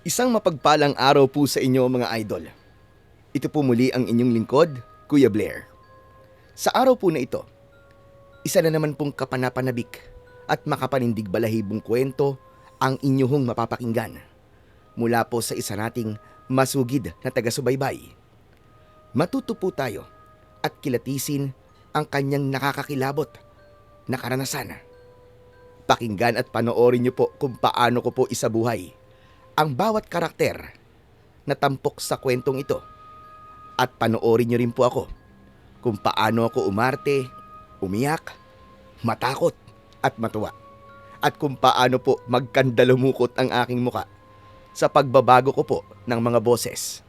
Isang mapagpalang araw po sa inyo mga idol. Ito po muli ang inyong lingkod, Kuya Blair. Sa araw po na ito, isa na naman pong kapanapanabik at makapanindig balahibong kwento ang inyong mapapakinggan mula po sa isa nating masugid na taga-subaybay. Matuto po tayo at kilatisin ang kanyang nakakakilabot na karanasan. Pakinggan at panoorin niyo po kung paano ko po isabuhay ang bawat karakter na tampok sa kwentong ito. At panoorin niyo rin po ako kung paano ako umarte, umiyak, matakot at matuwa. At kung paano po magkandalumukot ang aking muka sa pagbabago ko po ng mga boses.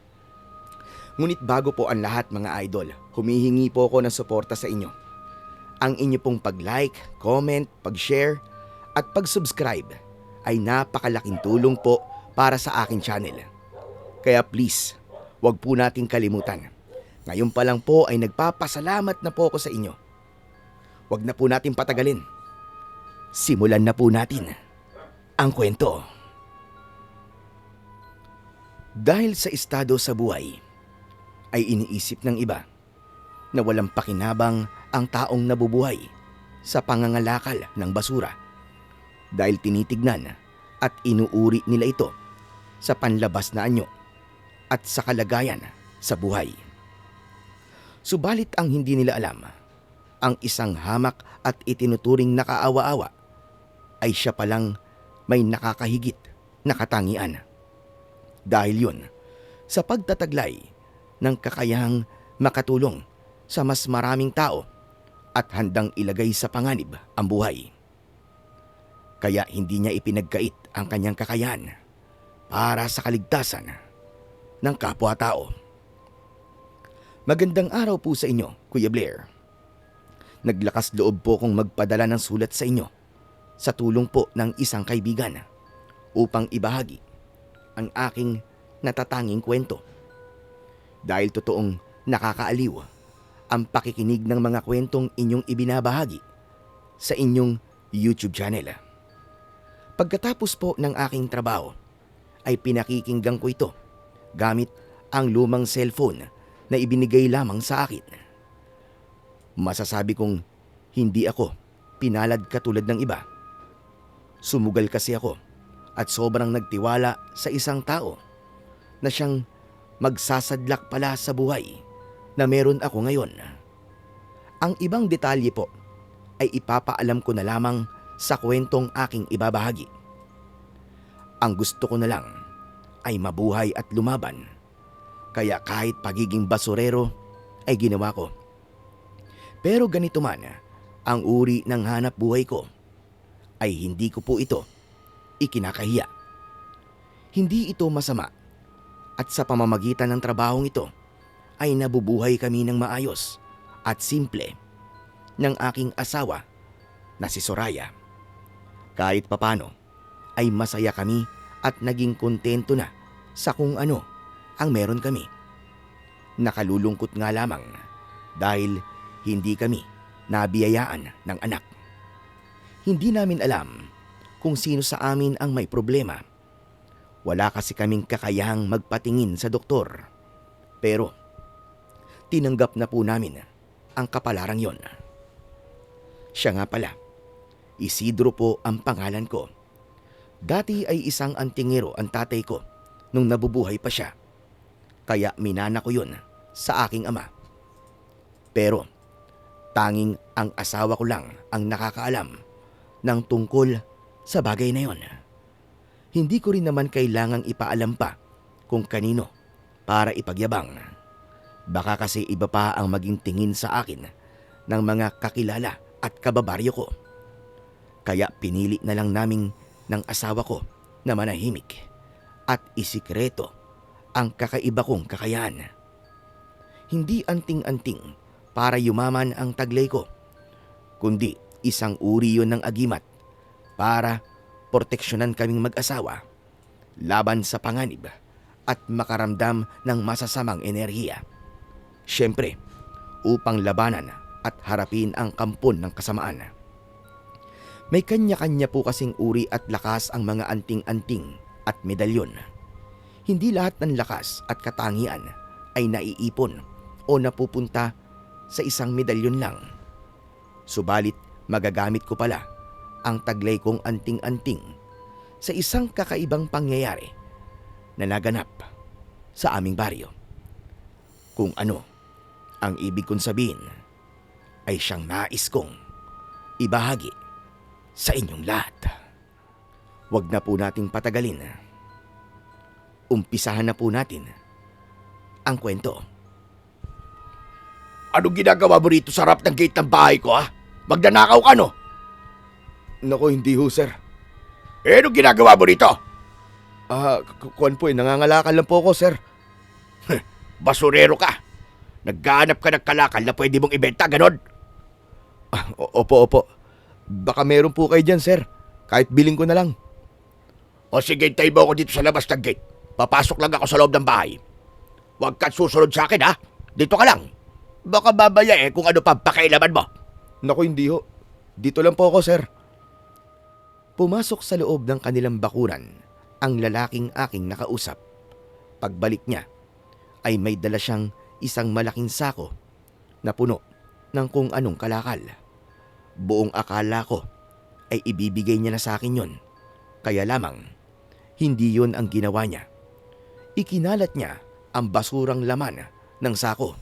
Ngunit bago po ang lahat mga idol, humihingi po ako ng suporta sa inyo. Ang inyo pong pag-like, comment, pag-share at pag-subscribe ay napakalaking tulong po para sa aking channel. Kaya please, wag po nating kalimutan. Ngayon pa lang po ay nagpapasalamat na po ako sa inyo. Wag na po natin patagalin. Simulan na po natin ang kwento. Dahil sa estado sa buhay, ay iniisip ng iba na walang pakinabang ang taong nabubuhay sa pangangalakal ng basura dahil tinitignan at inuuri nila ito sa panlabas na anyo at sa kalagayan sa buhay. Subalit ang hindi nila alam, ang isang hamak at itinuturing nakaawa-awa ay siya palang may nakakahigit na katangian. Dahil yun, sa pagtataglay ng kakayahang makatulong sa mas maraming tao at handang ilagay sa panganib ang buhay. Kaya hindi niya ipinagkait ang kanyang kakayahan para sa kaligtasan ng kapwa-tao. Magandang araw po sa inyo, Kuya Blair. Naglakas loob po kong magpadala ng sulat sa inyo sa tulong po ng isang kaibigan upang ibahagi ang aking natatanging kwento. Dahil totoong nakakaaliw ang pakikinig ng mga kwentong inyong ibinabahagi sa inyong YouTube channel. Pagkatapos po ng aking trabaho, ay pinakikinggan ko ito gamit ang lumang cellphone na ibinigay lamang sa akin. Masasabi kong hindi ako pinalad katulad ng iba. Sumugal kasi ako at sobrang nagtiwala sa isang tao na siyang magsasadlak pala sa buhay na meron ako ngayon. Ang ibang detalye po ay ipapaalam ko na lamang sa kwentong aking ibabahagi. Ang gusto ko na lang ay mabuhay at lumaban. Kaya kahit pagiging basurero ay ginawa ko. Pero ganito man ang uri ng hanap buhay ko, ay hindi ko po ito ikinakahiya. Hindi ito masama at sa pamamagitan ng trabahong ito ay nabubuhay kami ng maayos at simple ng aking asawa na si Soraya. Kahit papano ay masaya kami at naging kontento na sa kung ano ang meron kami. Nakalulungkot nga lamang dahil hindi kami nabiyayaan ng anak. Hindi namin alam kung sino sa amin ang may problema. Wala kasi kaming kakayahang magpatingin sa doktor. Pero tinanggap na po namin ang kapalarang yon. Siya nga pala, Isidro po ang pangalan ko. Dati ay isang antingero ang tatay ko nung nabubuhay pa siya. Kaya minana ko yun sa aking ama. Pero tanging ang asawa ko lang ang nakakaalam ng tungkol sa bagay na yon. Hindi ko rin naman kailangang ipaalam pa kung kanino para ipagyabang. Baka kasi iba pa ang maging tingin sa akin ng mga kakilala at kababaryo ko. Kaya pinili na lang naming ng asawa ko na manahimik at isikreto ang kakaiba kong kakayahan. Hindi anting-anting para yumaman ang taglay ko, kundi isang uri yun ng agimat para proteksyonan kaming mag-asawa laban sa panganib at makaramdam ng masasamang enerhiya. Siyempre, upang labanan at harapin ang kampon ng kasamaan. May kanya-kanya po kasing uri at lakas ang mga anting-anting at medalyon. Hindi lahat ng lakas at katangian ay naiipon o napupunta sa isang medalyon lang. Subalit magagamit ko pala ang taglay kong anting-anting sa isang kakaibang pangyayari na naganap sa aming baryo. Kung ano ang ibig kong sabihin ay siyang nais kong ibahagi sa inyong lahat. Huwag na po nating patagalin. Umpisahan na po natin ang kwento. Anong ginagawa mo rito sa harap ng gate ng bahay ko, ha? Magnanakaw ka, no? Nako, hindi ho, sir. Anong ginagawa mo rito? Kuwan po, nangangalakal lang po ako, sir. Basurero ka. Naghahanap ka ng kalakal na pwede mong ibenta, ganon? Opo. Baka meron po kayo dyan, sir. Kahit biling ko na lang. O sige, tayo mo ako dito sa labas ng gate. Papasok lang ako sa loob ng bahay. Huwag kang susunod sa akin, ha? Dito ka lang. Baka babaya kung ano pa pakialaman mo. Naku, hindi ho. Dito lang po ako, sir. Pumasok sa loob ng kanilang bakuran ang lalaking aking nakausap. Pagbalik niya, ay may dala siyang isang malaking sako na puno ng kung anong kalakal. Buong akala ko ay ibibigay niya na sa akin yon. Kaya lamang, hindi yon ang ginawa niya. Ikinalat niya ang basurang laman ng sako.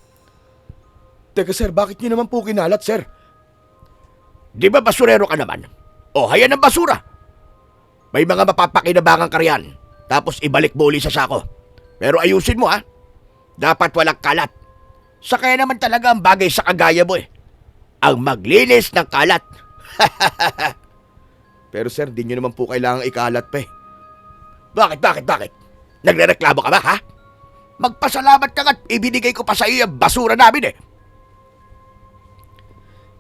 Teka sir, bakit niyo naman po kinalat, sir? Di ba basurero ka naman? O hayan ng basura. May mga mapapakinabangang ka riyan, tapos ibalik mo uli sa sako. Pero ayusin mo, ha? Dapat walang kalat. Sa kaya naman talaga ang bagay sa kagaya mo, ang maglinis ng kalat. Pero sir, di nyo naman po kailangang ikalat pa. Bakit? Nagrereklamo ka ba, ha? Magpasalamat ka at ibinigay ko pa sa iyo ang basura namin,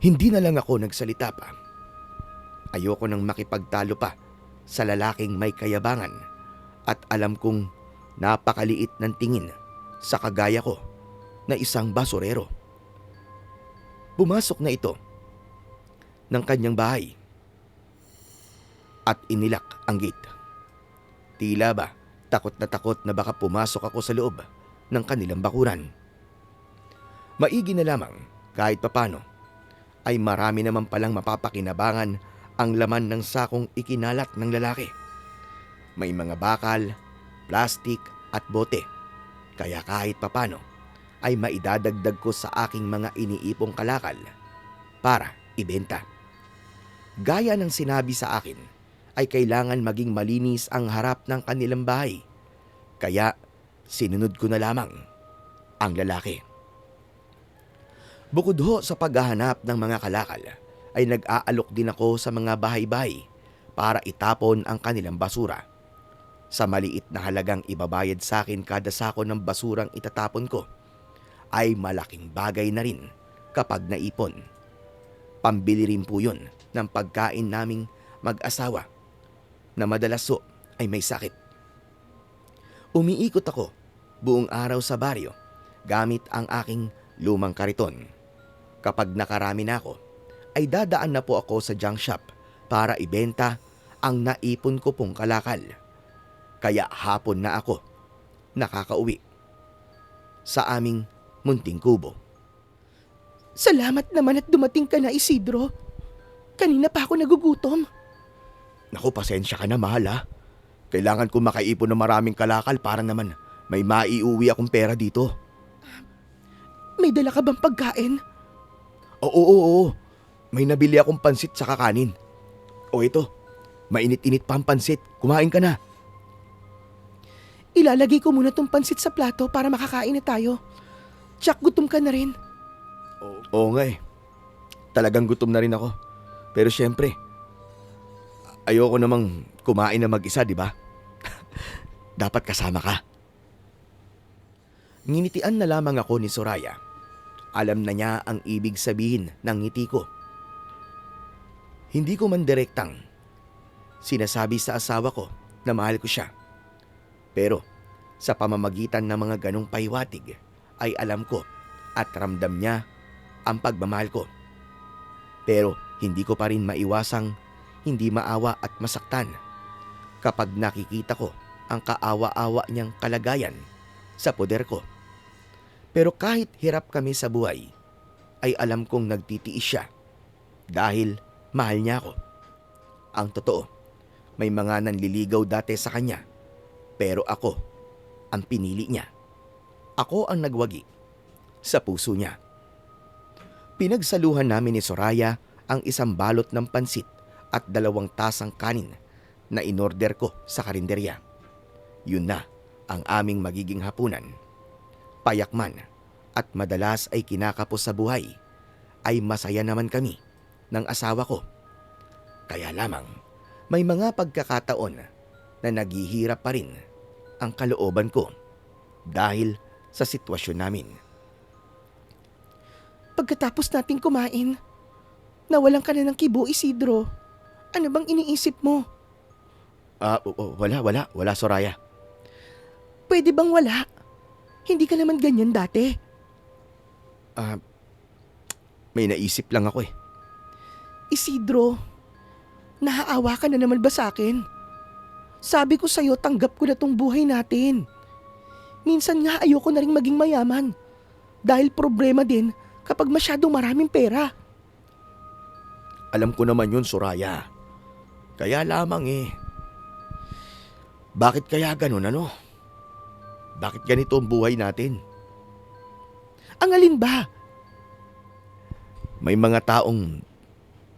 Hindi na lang ako nagsalita pa. Ayoko nang makipagtalo pa sa lalaking may kayabangan at alam kong napakaliit ng tingin sa kagaya ko na isang basurero. Pumasok na ito ng kanyang bahay at inilak ang gate. Tila ba takot na baka pumasok ako sa loob ng kanilang bakuran. Maigi na lamang kahit papano ay marami naman palang mapapakinabangan ang laman ng sakong ikinalat ng lalaki. May mga bakal, plastik at bote. Kaya kahit papano ay maidadagdag ko sa aking mga iniipong kalakal para ibenta. Gaya ng sinabi sa akin, ay kailangan maging malinis ang harap ng kanilang bahay. Kaya sinunod ko na lamang ang lalaki. Bukod ho sa paghahanap ng mga kalakal, ay nag-aalok din ako sa mga bahay-bahay para itapon ang kanilang basura. Sa maliit na halagang ibabayad sa akin kada sako ng basurang itatapon ko, ay malaking bagay na rin kapag naipon. Pambili rin po yun ng pagkain naming mag-asawa na madalas ay may sakit. Umiikot ako buong araw sa baryo gamit ang aking lumang kariton. Kapag nakarami na ako, ay dadaan na po ako sa junk shop para ibenta ang naipon ko pong kalakal. Kaya hapon na ako nakakauwi sa aming munting kubo. Salamat naman at dumating ka na, Isidro. Kanina pa ako nagugutom. Naku, pasensya ka na, mahal, ha? Kailangan ko makaipon ng maraming kalakal para naman may maiuwi akong pera dito. May dala ka bang pagkain? Oo. May nabili akong pansit sa kakanin. O ito, mainit-init pa ang pansit. Kumain ka na. Ilalagay ko muna tong pansit sa plato para makakain na tayo. Tsak, gutom ka na rin. Oo nga Talagang gutom na rin ako. Pero syempre, ayoko namang kumain na mag-isa, di ba? Dapat kasama ka. Nginitian na lamang ako ni Soraya. Alam na niya ang ibig sabihin ng ngiti ko. Hindi ko man direktang sinasabi sa asawa ko na mahal ko siya. Pero sa pamamagitan ng mga ganong pahiwatig ay alam ko at ramdam niya ang pagmamahal ko. Pero hindi ko pa rin maiwasang hindi maawa at masaktan kapag nakikita ko ang kaawa-awa niyang kalagayan sa poder ko. Pero kahit hirap kami sa buhay, ay alam kong nagtitiis siya dahil mahal niya ako. Ang totoo, may mga nanliligaw dati sa kanya, pero ako ang pinili niya. Ako ang nagwagi sa puso niya. Pinagsaluhan namin ni Soraya ang isang balot ng pansit at 2 tasang kanin na inorder ko sa karinderya. Yun na ang aming magiging hapunan. Payak man at madalas ay kinakapos sa buhay, ay masaya naman kami ng asawa ko. Kaya lamang may mga pagkakataon na naghihirap pa rin ang kalooban ko dahil sa sitwasyon namin. Pagkatapos nating kumain, nawalan ka na ng kibo, Isidro. Ano bang iniisip mo? Wala, Soraya. Pwede bang wala? Hindi ka naman ganyan dati. May naisip lang ako eh. Isidro, naaawa ka na naman ba sa akin? Sabi ko sa'yo, tanggap ko na tong buhay natin. Minsan nga ayoko na rin maging mayaman. Dahil problema din kapag masyadong maraming pera. Alam ko naman yun, Soraya. Kaya lamang eh. Bakit kaya ganun, ano? Bakit ganito ang buhay natin? Ang alin ba? May mga taong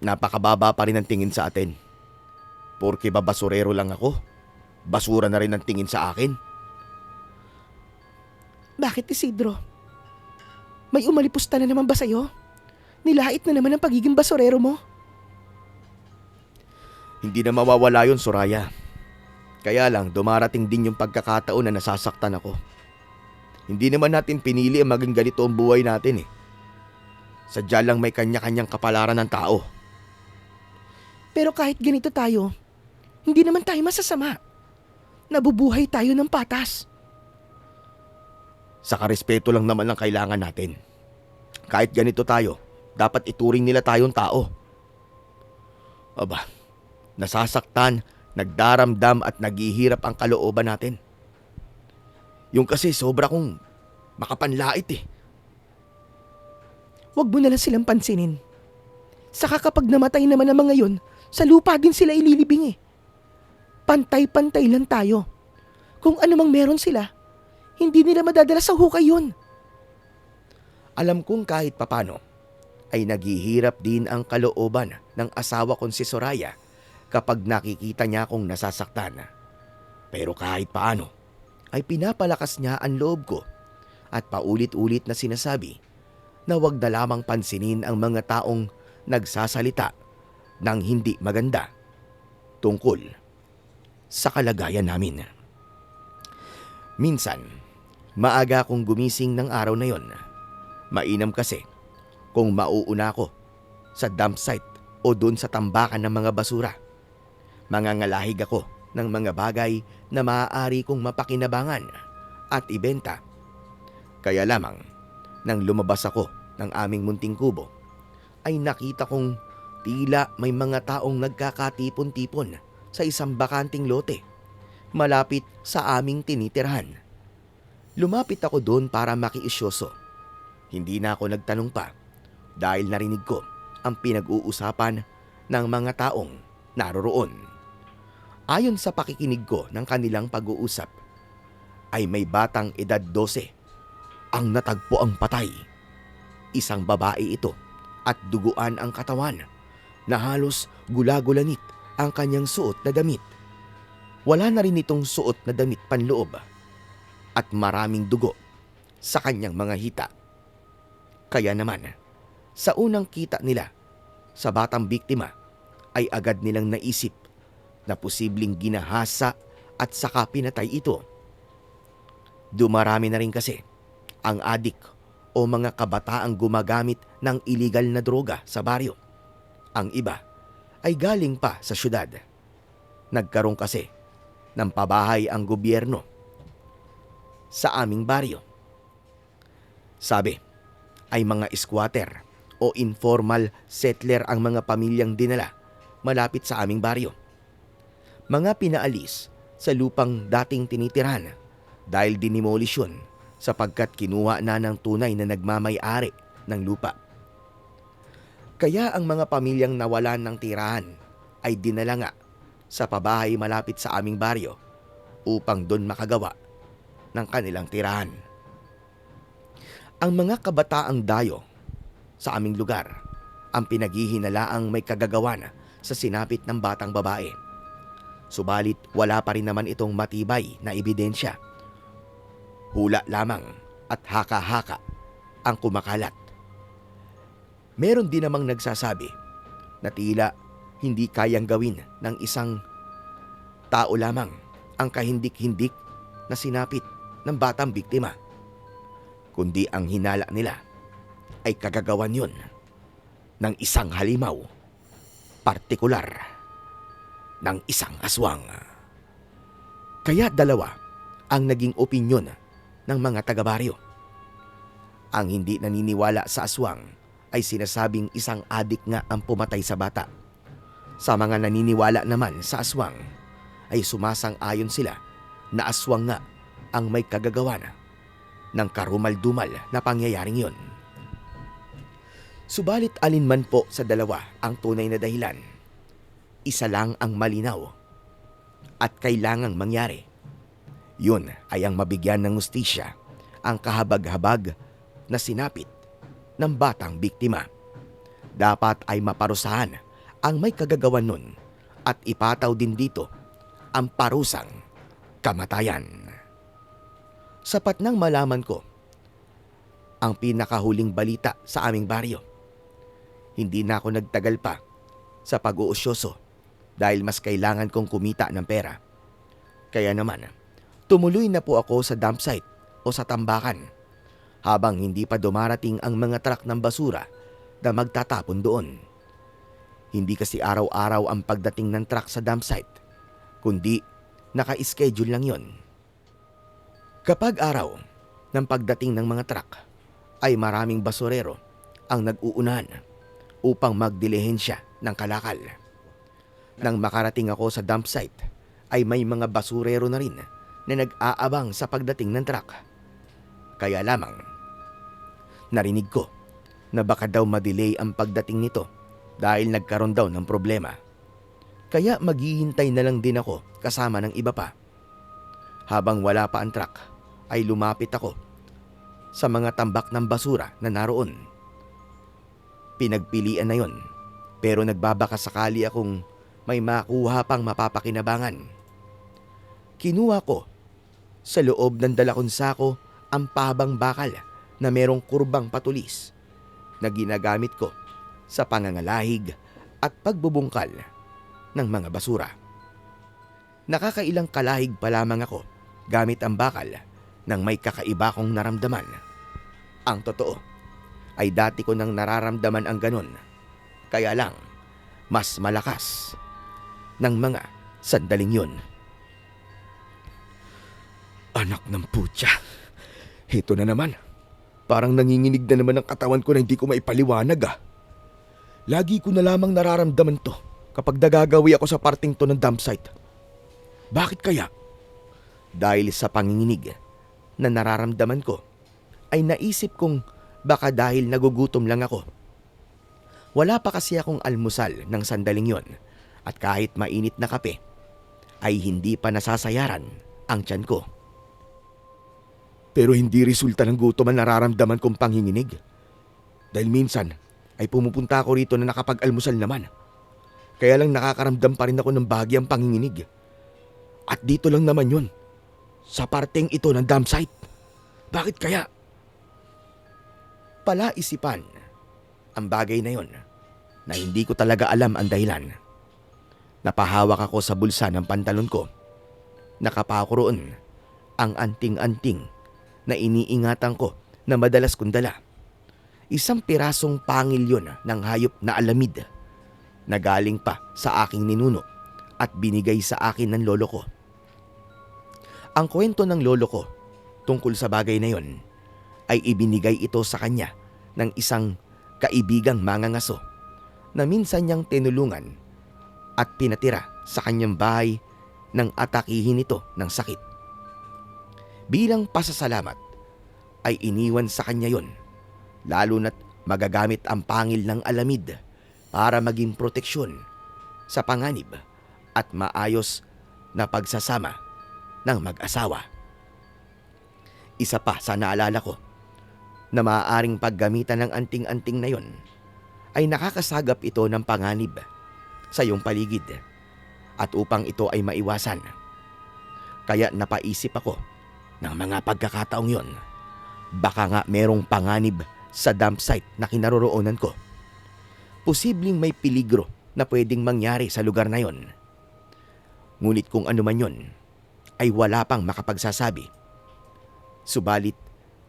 napakababa pa rin ang tingin sa atin. Porke ba basurero lang ako, basura na rin ang tingin sa akin. Bakit, Isidro? May umalipusta na naman ba sa'yo? Nilait na naman ang pagiging basurero mo? Hindi na mawawala yun, Soraya. Kaya lang, dumarating din yung pagkakataon na nasasaktan ako. Hindi naman natin pinili ang maging ganito ang buhay natin eh. Sadya lang may kanya-kanyang kapalaran ng tao. Pero kahit ganito tayo, hindi naman tayo masasama. Nabubuhay tayo ng patas. Saka respeto lang naman ang kailangan natin. Kahit ganito tayo, dapat ituring nila tayong tao. Aba, nasasaktan, nagdaramdam at naghihirap ang kalooban natin. Yung kasi sobra kong makapanlait eh. Huwag mo na lang silang pansinin. Saka kapag namatay naman ang mga yun, sa lupa din sila ililibing eh. Pantay-pantay lang tayo. Kung ano mang meron sila, hindi nila madadala sa hukay yun. Alam kong kahit papano ay naghihirap din ang kalooban ng asawa kong si Soraya kapag nakikita niya akong nasasaktan. Pero kahit paano ay pinapalakas niya ang loob ko at paulit-ulit na sinasabi na huwag na lamang pansinin ang mga taong nagsasalita ng hindi maganda tungkol sa kalagayan namin. Minsan, maaga akong gumising ng araw na yon. Mainam kasi kung mauuna ako sa dump site o dun sa tambakan ng mga basura. Mangangalahig ako ng mga bagay na maaari kong mapakinabangan at ibenta. Kaya lamang, nang lumabas ako ng aming munting kubo, ay nakita kong tila may mga taong nagkakatipon-tipon sa isang bakanting lote malapit sa aming tinitirhan. Lumapit ako doon para makiisyoso. Hindi na ako nagtanong pa dahil narinig ko ang pinag-uusapan ng mga taong naroroon. Ayon sa pakikinig ko ng kanilang pag-uusap, ay may batang edad 12 ang natagpo ang patay. Isang babae ito at duguan ang katawan na halos gulagulanit ang kanyang suot na damit. Wala na rin itong suot na damit panloob at maraming dugo sa kanyang mga hita. Kaya naman, sa unang kita nila sa batang biktima ay agad nilang naisip na posibleng ginahasa at saka pinatay ito. Dumarami na rin kasi ang adik o mga kabataang gumagamit ng iligal na droga sa baryo. Ang iba ay galing pa sa syudad. Nagkaroon kasi ng pabahay ang gobyerno sa aming baryo. Sabi, ay mga squatter o informal settler ang mga pamilyang dinala malapit sa aming baryo. Mga pinaalis sa lupang dating tinitirahan dahil dinimolish yun sapagkat kinuha na ng tunay na nagmamay-ari ng lupa. Kaya ang mga pamilyang nawalan ng tirahan ay dinala nga sa pabahay malapit sa aming baryo upang doon makagawa ng kanilang tirahan. Ang mga kabataang dayo sa aming lugar ang pinaghihinalaang may kagagawan sa sinapit ng batang babae. Subalit wala pa rin naman itong matibay na ebidensya. Hula lamang at haka-haka ang kumakalat. Meron din namang nagsasabi na tila hindi kayang gawin ng isang tao lamang ang kahindik-hindik na sinapit ng batang biktima, kundi ang hinala nila ay kagagawan yun ng isang halimaw, partikular ng isang aswang. Kaya dalawa ang naging opinyon ng mga taga-baryo. Ang hindi naniniwala sa aswang ay sinasabing isang adik nga ang pumatay sa bata. Sa mga naniniwala naman sa aswang ay sumasang-ayon sila na aswang nga ang may kagagawan ng karumal-dumal na pangyayaring yon. Subalit alinman po sa dalawa ang tunay na dahilan, isa lang ang malinaw at kailangang mangyari. Yun ay ang mabigyan ng hustisya ang kahabag-habag na sinapit ng batang biktima. Dapat ay maparusahan ang may kagagawan nun at ipataw din dito ang parusang kamatayan. Sapat nang malaman ko ang pinakahuling balita sa aming baryo, hindi na ako nagtagal pa sa pag-uusyoso dahil mas kailangan kong kumita ng pera. Kaya naman, tumuloy na po ako sa dump site o sa tambakan habang hindi pa dumarating ang mga truck ng basura na magtatapon doon. Hindi kasi araw-araw ang pagdating ng truck sa dump site, kundi naka-schedule lang yon. Kapag araw ng pagdating ng mga truck ay maraming basurero ang nag-uunahan upang magdilihensya ng kalakal. Nang makarating ako sa dump site ay may mga basurero na rin na nag-aabang sa pagdating ng truck. Kaya lamang, narinig ko na baka daw madelay ang pagdating nito dahil nagkaroon daw ng problema. Kaya maghihintay na lang din ako kasama ng iba pa. Habang wala pa ang truck ay lumapit ako sa mga tambak ng basura na naroon. Pinagpilian na yon, pero nagbabaka sakali akong may makuha pang mapapakinabangan. Kinuha ko sa loob ng dalakong sako ang pahabang bakal na merong kurbang patulis na ginagamit ko sa pangangalahig at pagbubungkal ng mga basura. Nakakailang kalahig pa lamang ako gamit ang bakal nang may kakaiba kong naramdaman. Ang totoo ay dati ko nang nararamdaman ang ganon, kaya lang mas malakas ng mga sandaling yun. Anak ng putya, ito na naman. Parang nanginginig na naman ang katawan ko na hindi ko maipaliwanag ah. Lagi ko na lamang nararamdaman to kapag nagagawi ako sa parting to ng dump site. Bakit kaya? Dahil sa panginginig na nararamdaman ko, ay naisip kong baka dahil nagugutom lang ako. Wala pa kasi akong almusal ng sandaling yon at kahit mainit na kape, ay hindi pa nasasayaran ang tiyan ko. Pero hindi resulta ng gutom ang nararamdaman kong panginginig. Dahil minsan ay pumupunta ako rito na nakapag-almusal naman. Kaya lang nakakaramdam pa rin ako ng bahagyang panginginig. At dito lang naman yun, sa parteng ito ng dump site. Bakit kaya? Palaisipan ang bagay na yon na hindi ko talaga alam ang dahilan. Napahawak ako sa bulsa ng pantalon ko. Nakapako roon ang anting-anting na iniingatan ko na madalas kong dala. Isang pirasong pangil yun ng hayop na alamid na galing pa sa aking ninuno at binigay sa akin ng lolo ko. Ang kwento ng lolo ko tungkol sa bagay na yon ay ibinigay ito sa kanya ng isang kaibigang mangangaso na minsan niyang tinulungan at pinatira sa kanyang bahay nang atakihin ito ng sakit. Bilang pasasalamat ay iniwan sa kanya yon, lalo na't magagamit ang pangil ng alamid para maging proteksyon sa panganib at maayos na pagsasama ng mag-asawa. Isa pa sa naalala ko na maaaring paggamitan ng anting-anting na yon ay nakakasagap ito ng panganib sa iyong paligid, at upang ito ay maiwasan, kaya napaisip ako ng mga pagkakataong yon, baka nga merong panganib sa dump site na kinaroroonan ko. Posibleng may peligro na pwedeng mangyari sa lugar na yon. Ngunit kung ano man yon, ay wala pang makapagsasabi. Subalit,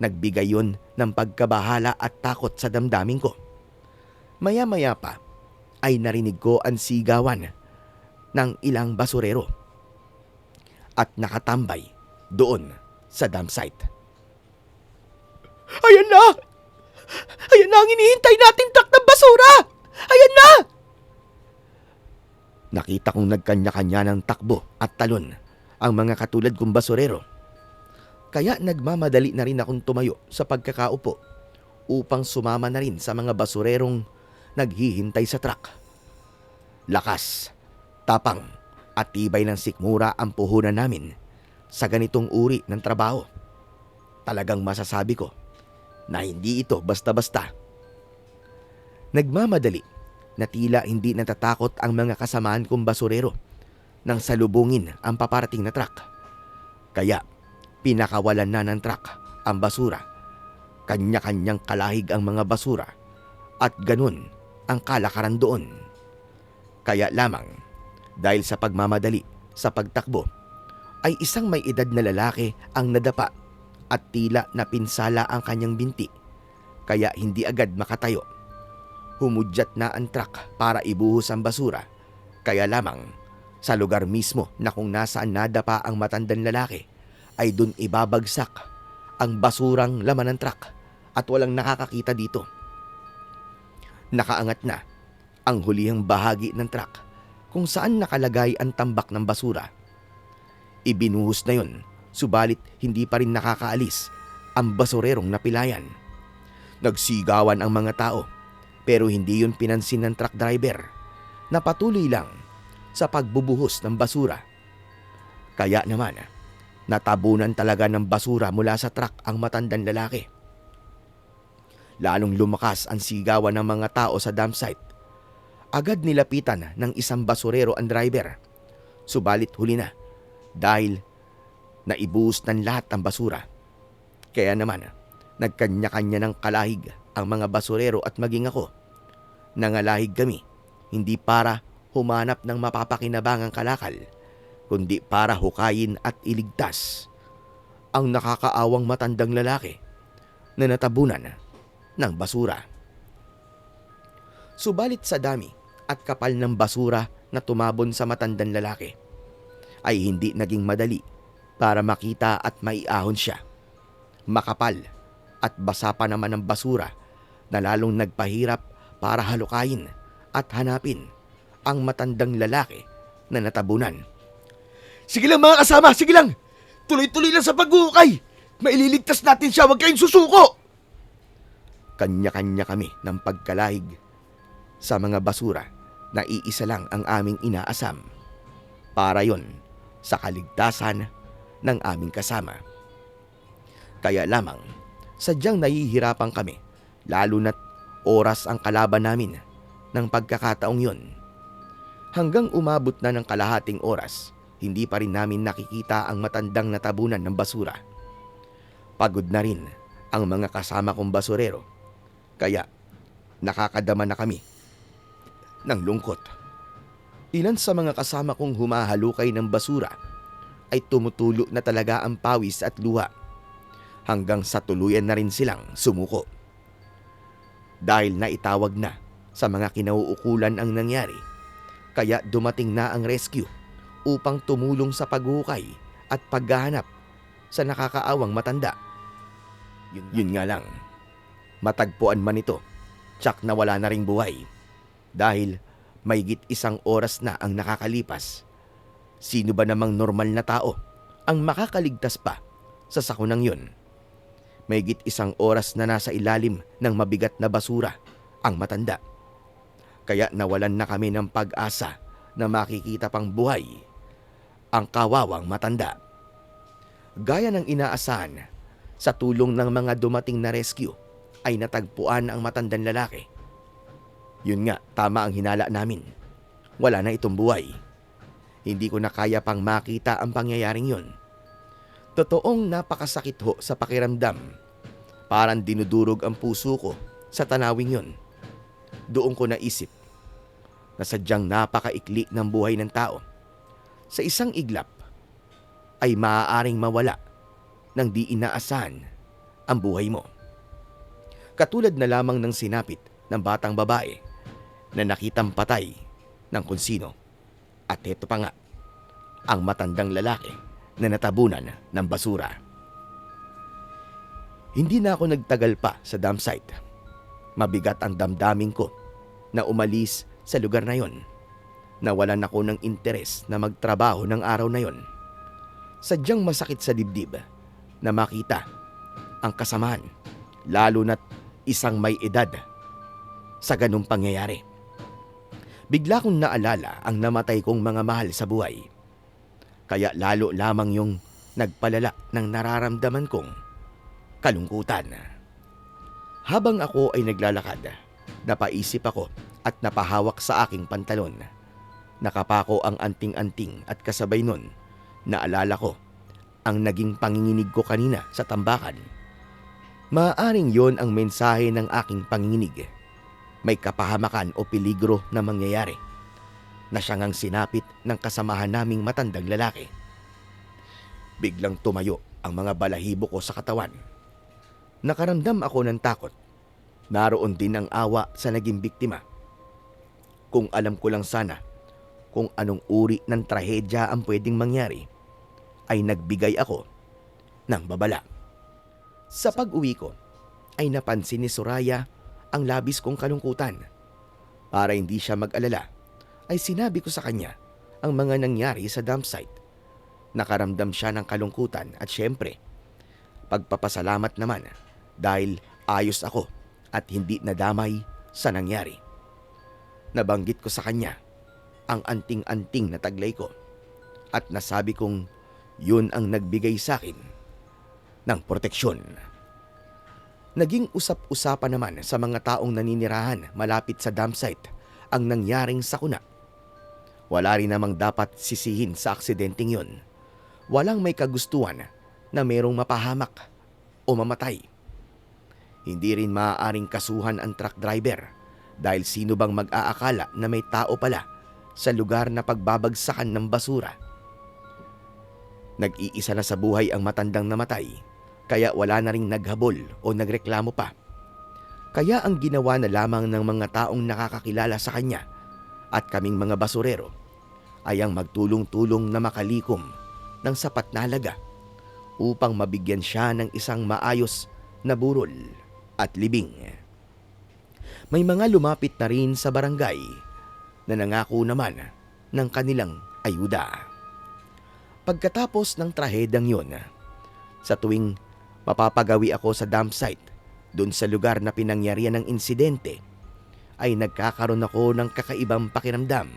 nagbigay yon ng pagkabahala at takot sa damdamin ko. Maya-maya pa, ay narinig ko ang sigawan ng ilang basurero at nakatambay doon sa dump site. Ayan na! Ayan na ang hinihintay nating truck ng basura! Ayan na! Nakita kong nagkanya-kanya ng takbo at talon ang mga katulad kong basurero. Kaya nagmamadali na rin akong tumayo sa pagkakaupo upang sumama na rin sa mga basurerong naghihintay sa truck. Lakas, tapang at tibay ng sikmura ang puhunan namin sa ganitong uri ng trabaho. Talagang masasabi ko na hindi ito basta-basta. Nagmamadali na tila hindi natatakot ang mga kasamaan kong basurero nang salubungin ang paparating na truck. Kaya pinakawalan na ng truck ang basura. Kanya-kanyang kalahig ang mga basura at ganun ang kalakaran doon. Kaya lamang dahil sa pagmamadali sa pagtakbo ay isang may edad na lalaki ang nadapa at tila napinsala ang kanyang binti, kaya hindi agad makatayo. Humudyat na ang truck para ibuhos ang basura, kaya lamang sa lugar mismo na kung nasaan nadapa ang matandang lalaki ay dun ibabagsak ang basurang laman ng truck at walang nakakakita dito. Nakaangat na ang hulihang bahagi ng truck kung saan nakalagay ang tambak ng basura. Ibinuhos na yon, subalit hindi pa rin nakakaalis ang basurerong napilayan. Nagsigawan ang mga tao, pero hindi yun pinansin ng truck driver na patuloy lang sa pagbubuhos ng basura. Kaya naman, natabunan talaga ng basura mula sa truck ang matandang lalaki. Lalong lumakas ang sigawan ng mga tao sa dump site. Agad nilapitan ng isang basurero ang driver. Subalit huli na dahil naibuhos ng lahat ang basura. Kaya naman, nagkanya-kanya ng kalahig ang mga basurero at maging ako. Nangalahig kami, hindi para humanap ng mapapakinabangang kalakal, kundi para hukayin at iligtas ang nakakaawang matandang lalaki na natabunan ng basura. Subalit sa dami at kapal ng basura na tumabon sa matandang lalaki, ay hindi naging madali para makita at maiahon siya. Makapal at basa pa naman ang basura na lalong nagpahirap para halukayin at hanapin ang matandang lalaki na natabunan. Sige lang mga kasama, sige lang! Tuloy-tuloy lang sa paghuhukay! Maililigtas natin siya, huwag kayong susuko! Kanya-kanya kami ng pagkalahig sa mga basura na iisa lang ang aming inaasam. Para yon sa kaligtasan ng aming kasama. Kaya lamang, sadyang nahihirapan kami, lalo na't oras ang kalaban namin ng pagkakataong yon. Hanggang umabot na ng kalahating oras, hindi pa rin namin nakikita ang matandang natabunan ng basura. Pagod na rin ang mga kasama kong basurero, kaya nakakadama na kami ng lungkot. Ilan sa mga kasama kong humahalukay ng basura ay tumutulo na talaga ang pawis at luha, hanggang sa tuluyan na rin silang sumuko. Dahil naitawag na sa mga kinauukulan ang nangyari, kaya dumating na ang rescue upang tumulong sa paghukay at paghahanap sa nakakaawang matanda. Yun nga lang, matagpuan man ito, tsak na wala na ring buhay dahil mahigit 1 oras na ang nakakalipas Sino ba namang normal na tao ang makakaligtas pa sa sakunang yun? Mahigit 1 oras na nasa ilalim ng mabigat na basura ang matanda. Kaya nawalan na kami ng pag-asa na makikita pang buhay ang kawawang matanda. Gaya ng inaasahan, sa tulong ng mga dumating na rescue ay natagpuan ang matandang lalaki. Yun nga, tama ang hinala namin. Wala na itong buhay. Hindi ko na kaya pang makita ang pangyayaring yun. Totoong napakasakit ho sa pakiramdam. Parang dinudurog ang puso ko sa tanawing yun. Doon ko naisip na sadyang napakaikli ng buhay ng tao. Sa isang iglap ay maaaring mawala ng di inaasahan ang buhay mo. Katulad na lamang ng sinapit ng batang babae na nakitang patay ng kung sino. At ito pa nga, ang matandang lalaki na natabunan ng basura. Hindi na ako nagtagal pa sa dump site. Mabigat ang damdamin ko na umalis sa lugar na yon. Nawalan ako ng interes na magtrabaho ng araw na yon. Sadyang masakit sa dibdib na makita ang kasamaan, lalo na't isang may edad sa ganung pangyayari. Bigla kong naalala ang namatay kong mga mahal sa buhay. Kaya lalo lamang yung nagpalala ng nararamdaman kong kalungkutan. Habang ako ay naglalakad, napaisip ako at napahawak sa aking pantalon. Nakapako ang anting-anting at kasabay nun, naalala ko ang naging panginginig ko kanina sa tambakan. Maaaring yon ang mensahe ng aking panginginig. May kapahamakan o peligro na mangyayari na siyang ang sinapit ng kasamahan naming matandang lalaki. Biglang tumayo ang mga balahibo ko sa katawan. Nakaramdam ako ng takot. Naroon din ang awa sa naging biktima. Kung alam ko lang sana kung anong uri ng trahedya ang pwedeng mangyari, ay nagbigay ako ng babala. Sa pag-uwi ko, ay napansin ni Soraya ang labis kong kalungkutan. Para hindi siya mag-alala, ay sinabi ko sa kanya ang mga nangyari sa dump site. Nakaramdam siya ng kalungkutan at syempre, pagpapasalamat naman dahil ayos ako at hindi nadamay sa nangyari. Nabanggit ko sa kanya ang anting-anting na taglay ko at nasabi kong yun ang nagbigay sa akin ng proteksyon. Naging usap-usapan naman sa mga taong naninirahan malapit sa dump site ang nangyaring sakuna. Wala rin namang dapat sisihin sa aksidenteng yun. Walang may kagustuhan na merong mapahamak o mamatay. Hindi rin maaaring kasuhan ang truck driver dahil sino bang mag-aakala na may tao pala sa lugar na pagbabagsakan ng basura. Nag-iisa na sa buhay ang matandang namatay, kaya wala na ring naghabol o nagreklamo pa. Kaya ang ginawa na lamang ng mga taong nakakakilala sa kanya at kaming mga basurero ay ang magtulong-tulong na makalikom ng sapat na halaga upang mabigyan siya ng isang maayos na burol at libing. May mga lumapit na rin sa barangay na nangako naman ng kanilang ayuda. Pagkatapos ng trahedyang yun, sa tuwing mapapagawi ako sa dump site doon sa lugar na pinangyarihan ng insidente, ay nagkakaroon ako ng kakaibang pakiramdam.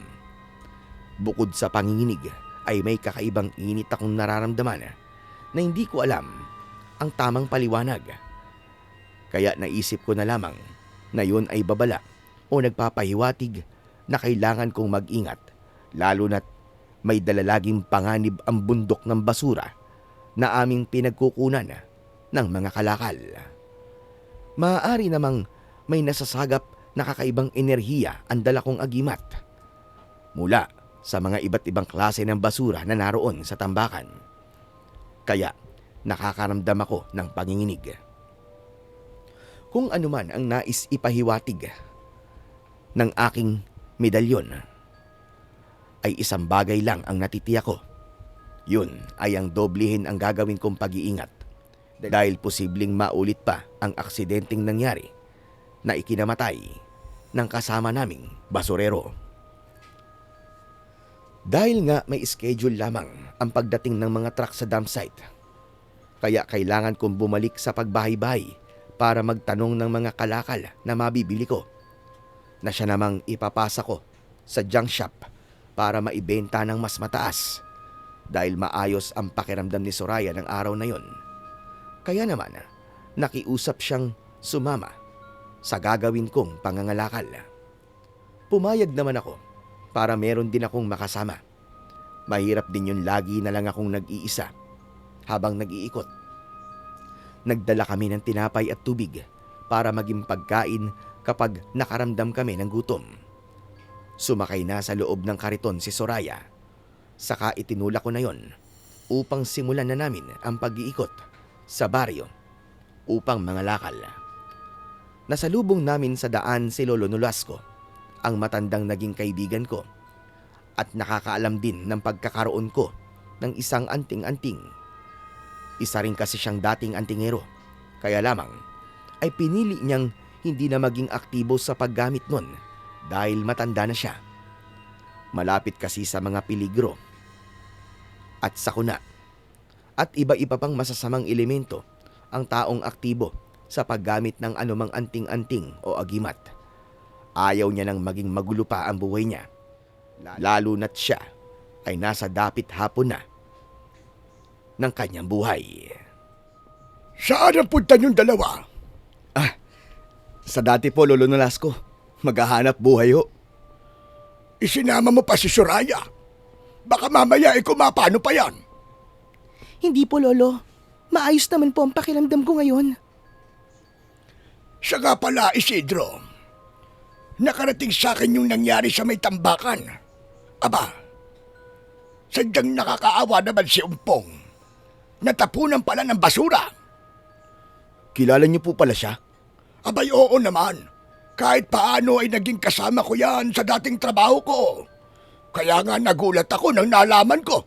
Bukod sa panginginig ay may kakaibang init akong nararamdaman na hindi ko alam ang tamang paliwanag. Kaya naisip ko na lamang na yun ay babala o nagpapahiwatig na kailangan kong mag-ingat, lalo na't may dalalaging panganib ang bundok ng basura na aming pinagkukunan ng mga kalakal. Maaari namang may nasasagap na kakaibang enerhiya ang dala kong agimat mula sa mga iba't ibang klase ng basura na naroon sa tambakan. Kaya nakakaramdam ako ng panginginig. Kung ano man ang nais ipahiwatig ng aking medalyon, ay isang bagay lang ang natitiyak ko. Yun ay ang doblehin ang gagawin kong pag-iingat dahil posibleng maulit pa ang aksidenteng nangyari na ikinamatay ng kasama naming basurero. Dahil nga may schedule lamang ang pagdating ng mga truck sa dump site, kaya kailangan kong bumalik sa pagbahay-bahay para magtanong ng mga kalakal na mabibili ko, na siya namang ipapasa ko sa junk shop para maibenta ng mas mataas dahil maayos ang pakiramdam ni Soraya ng araw na yon. Kaya naman, nakiusap siyang sumama sa gagawin kong pangangalakal. Pumayag naman ako para meron din akong makasama. Mahirap din yun, lagi na lang akong nag-iisa habang nag-iikot. Nagdala kami ng tinapay at tubig para maging pagkain kapag nakaramdam kami ng gutom. Sumakay na sa loob ng kariton si Soraya. Saka itinulak ko na yon upang simulan na namin ang pag-iikot sa baryo upang mangalakal. Nasalubong namin sa daan si Lolo Nolasco, ang matandang naging kaibigan ko at nakakaalam din ng pagkakaroon ko ng isang anting-anting. Isa rin kasi siyang dating antingero, kaya lamang ay pinili niyang hindi na maging aktibo sa paggamit nun dahil matanda na siya. Malapit kasi sa mga peligro at sakuna at iba-iba pang masasamang elemento ang taong aktibo sa paggamit ng anumang anting-anting o agimat. Ayaw niya nang maging magulo pa ang buhay niya, lalo na't siya ay nasa dapit hapon na ng kanyang buhay. Saan ang punta niyong dalawa? Sa dati po, Lolo Nolasco, maghahanap buhay ho. Isinama mo pa si Soraya. Baka mamaya kumapano pa yan. Hindi po, Lolo. Maayos naman po ang pakiramdam ko ngayon. Siya nga pala, Isidro. Nakarating sa akin yung nangyari sa may tambakan. Aba, sadyang nakakaawa naman si Umpong. Natapunan pala ng basura. Kilala niyo po pala siya? Abay, oo naman. Kahit paano ay naging kasama ko yan sa dating trabaho ko. Kaya nga nagulat ako nang nalaman ko.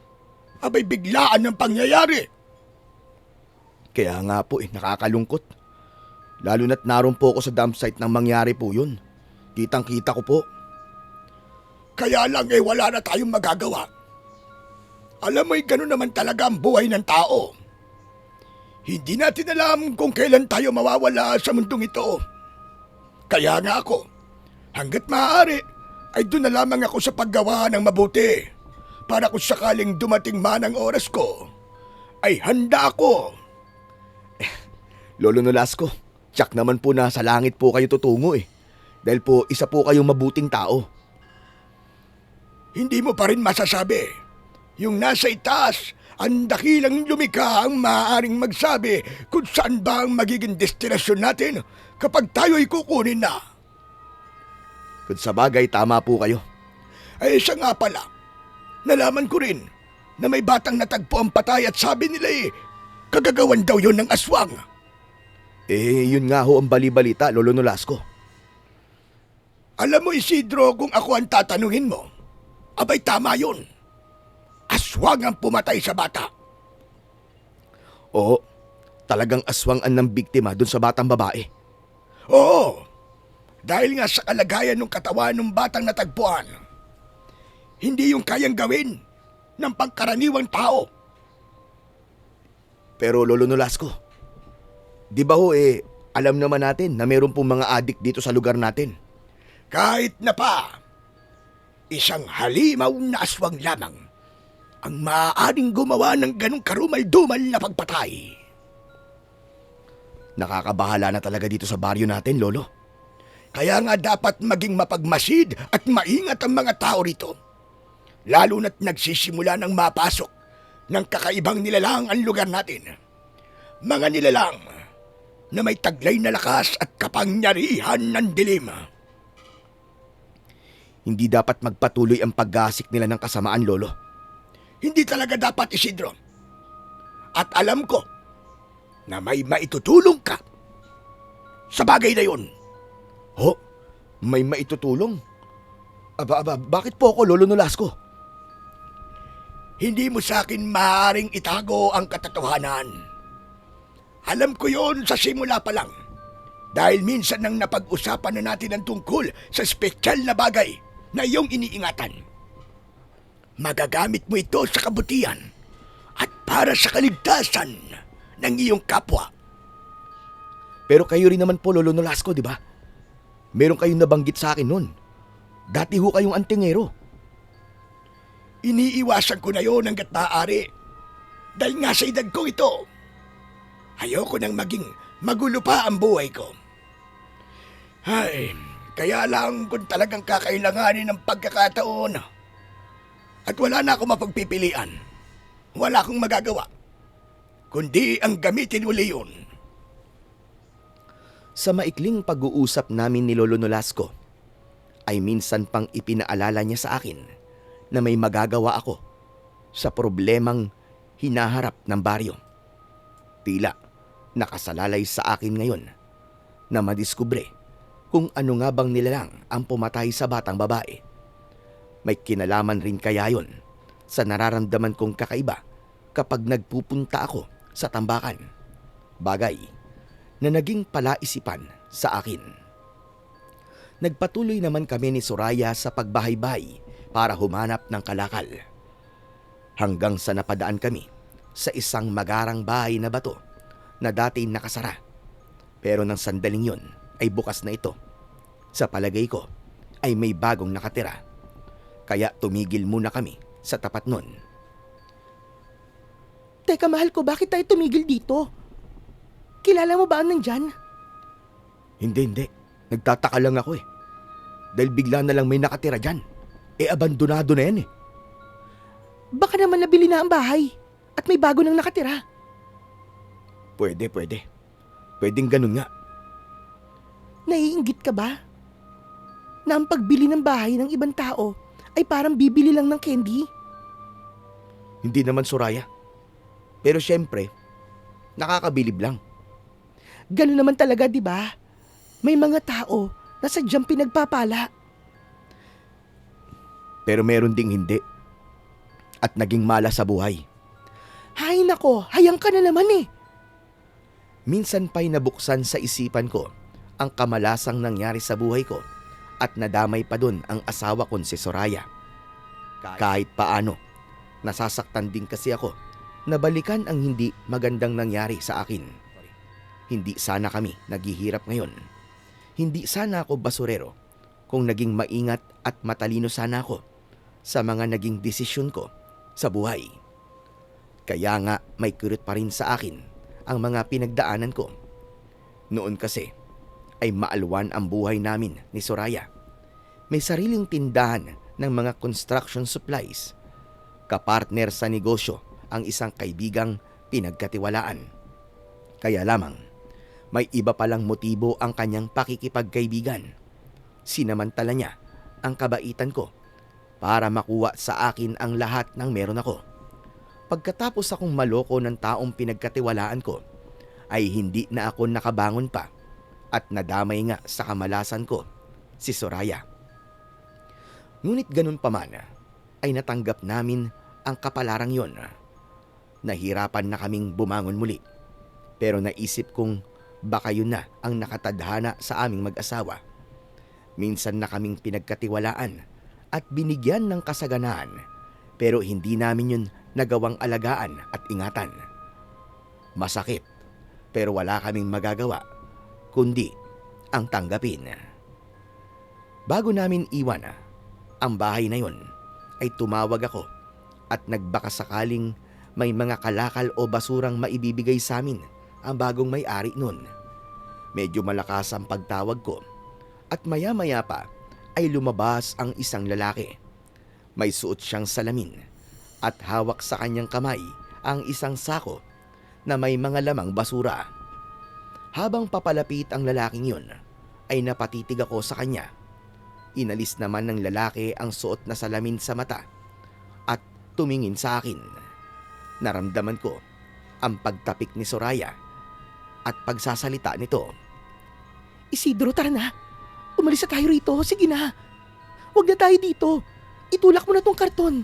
Abay, biglaan ang pangyayari. Kaya nga po nakakalungkot. Lalo na't naroon po ako sa dump site nang mangyari po yun. Kitang-kita ko po. Kaya lang wala na tayong magagawa. Alam mo'y gano'n naman talaga ang buhay ng tao. Hindi natin alam kung kailan tayo mawawala sa mundong ito. Kaya nga ako, hanggat maaari, ay doon na lamang ako sa paggawa ng mabuti. Para kung sakaling dumating man ang oras ko, ay handa ako. Lolo Nolasco, tiyak naman po na sa langit po kayo tutungo Dahil po isa po kayong mabuting tao. Hindi mo pa rin masasabi. Yung nasa itaas, ang dakilang lumikha ang maaaring magsabi kung saan ba ang magiging destinasyon natin kapag tayo'y kukunin na. Kung sa bagay, tama po kayo. Ay siya nga pala, nalaman ko rin na may batang natagpo ang patay at sabi nila kagagawan daw yon ng aswang. Yun nga ho ang bali-balita, Lolo Nolasco. Alam mo, Isidro, kung ako ang tatanungin mo, abay tama yun. Aswang ang pumatay sa bata. Oo, talagang aswangan ng biktima dun sa batang babae. Oo, dahil nga sa kalagayan ng katawan ng batang natagpuan, hindi yung kayang gawin ng pangkaraniwang tao. Pero Lolo Nolasco, di ba ho alam naman natin na meron pong mga adik dito sa lugar natin? Kahit na pa, isang halimaw na aswang lamang ang maaaring gumawa ng ganong karumal-dumal na pagpatay. Nakakabahala na talaga dito sa baryo natin, Lolo. Kaya nga dapat maging mapagmasid at maingat ang mga tao rito. Lalo na't nagsisimula ng mapasok ng kakaibang nilalang ang lugar natin. Mga nilalang na may taglay na lakas at kapangyarihan ng dilim. Hindi dapat magpatuloy ang paggasik nila ng kasamaan, Lolo. Hindi talaga dapat, Isidro. At alam ko na may maitutulong ka sa bagay na yun. Ho? May maitutulong? Aba, bakit po ako, Lolo Nolasco? Hindi mo sa akin maaaring itago ang katotohanan. Alam ko yon sa simula pa lang. Dahil minsan nang napag-usapan na natin ang tungkol sa espesyal na bagay na iyong iniingatan. magagamit mo ito sa kabutihan at para sa kaligtasan ng iyong kapwa. Pero kayo rin naman po, Lolo Nolasco, di ba? Meron kayong nabanggit sa akin nun. Dati ho kayong antingero. Iniiwasan ko na yon hanggat maaari. Dahil nga sa edad ko ito, ayoko nang maging magulo pa ang buhay ko. Ay, kaya lang kung talagang kakailanganin ng pagkakataon at wala na akong mapagpipilian, wala akong magagawa, kundi ang gamitin uli yun. Sa maikling pag-uusap namin ni Lolo Nolasco, ay minsan pang ipinaalala niya sa akin na may magagawa ako sa problemang hinaharap ng baryo. Tila nakasalalay sa akin ngayon na madiskubre kung ano nga bang nilalang ang pumatay sa batang babae. May kinalaman rin kaya yon sa nararamdaman kong kakaiba kapag nagpupunta ako sa tambakan. Bagay na naging palaisipan sa akin. Nagpatuloy naman kami ni Soraya sa pagbahay-bahay para humanap ng kalakal. Hanggang sa napadaan kami sa isang magarang bahay na bato na dati nakasara. Pero nang sandaling yon ay bukas na ito. Sa palagay ko ay may bagong nakatira. Kaya tumigil muna kami sa tapat nun. Teka mahal ko, bakit tayo tumigil dito? Kilala mo ba ang nandyan? Hindi. Nagtataka lang ako eh. Dahil bigla na lang may nakatira dyan. Abandonado na yan eh. Baka naman nabili na ang bahay at may bago nang nakatira. Pwede. Pwedeng ganun nga. Naiinggit ka ba? Na ang pagbili ng bahay ng ibang tao ay parang bibili lang ng candy? Hindi naman, Soraya. Pero syempre, nakakabilib lang. Ganun naman talaga, di ba? May mga tao na sadyang pinagpapala. Pero meron ding hindi. At naging malas sa buhay. Hay nako, hayang ka na naman eh. Minsan pa'y nabuksan sa isipan ko ang kamalasang nangyari sa buhay ko at nadamay pa dun ang asawa kong si Soraya. Kahit paano, nasasaktan din kasi ako na balikan ang hindi magandang nangyari sa akin. Hindi sana kami naghihirap ngayon. Hindi sana ako basurero kung naging maingat at matalino sana ako sa mga naging desisyon ko sa buhay. Kaya nga may kurot pa rin sa akin ang mga pinagdaanan ko. Noon kasi ay maalwan ang buhay namin ni Soraya. May sariling tindahan ng mga construction supplies. Kapartner sa negosyo ang isang kaibigang pinagkatiwalaan. Kaya lamang, may iba palang motibo ang kanyang pakikipagkaibigan. Sinamantala niya ang kabaitan ko para makuha sa akin ang lahat ng meron ako. Pagkatapos akong maloko ng taong pinagkatiwalaan ko, ay hindi na ako nakabangon pa at nadamay nga sa kamalasan ko si Soraya. Ngunit ganun pa man, ay natanggap namin ang kapalarang yon. Nahirapan na kaming bumangon muli. Pero naisip kong baka yun na ang nakatadhana sa aming mag-asawa. Minsan na kaming pinagkatiwalaan at binigyan ng kasaganaan, pero hindi namin yun nagawang alagaan at ingatan. Masakit, pero wala kaming magagawa, kundi ang tanggapin. Bago namin iwan ang bahay na yun, ay tumawag ako at nagbaka sakaling may mga kalakal o basurang maibibigay sa amin ang bagong may-ari nun. Medyo malakas ang pagtawag ko at maya-maya pa ay lumabas ang isang lalaki. May suot siyang salamin at hawak sa kanyang kamay ang isang sako na may mga lamang basura. Habang papalapit ang lalaking yun, ay napatitig ako sa kanya. Inalis naman ng lalaki ang suot na salamin sa mata at tumingin sa akin. Naramdaman ko ang pagtapik ni Soraya at pagsasalita nito. Isidro, tara na. Umalis na tayo rito. Sige na. Huwag na tayo dito. Itulak mo na tong karton.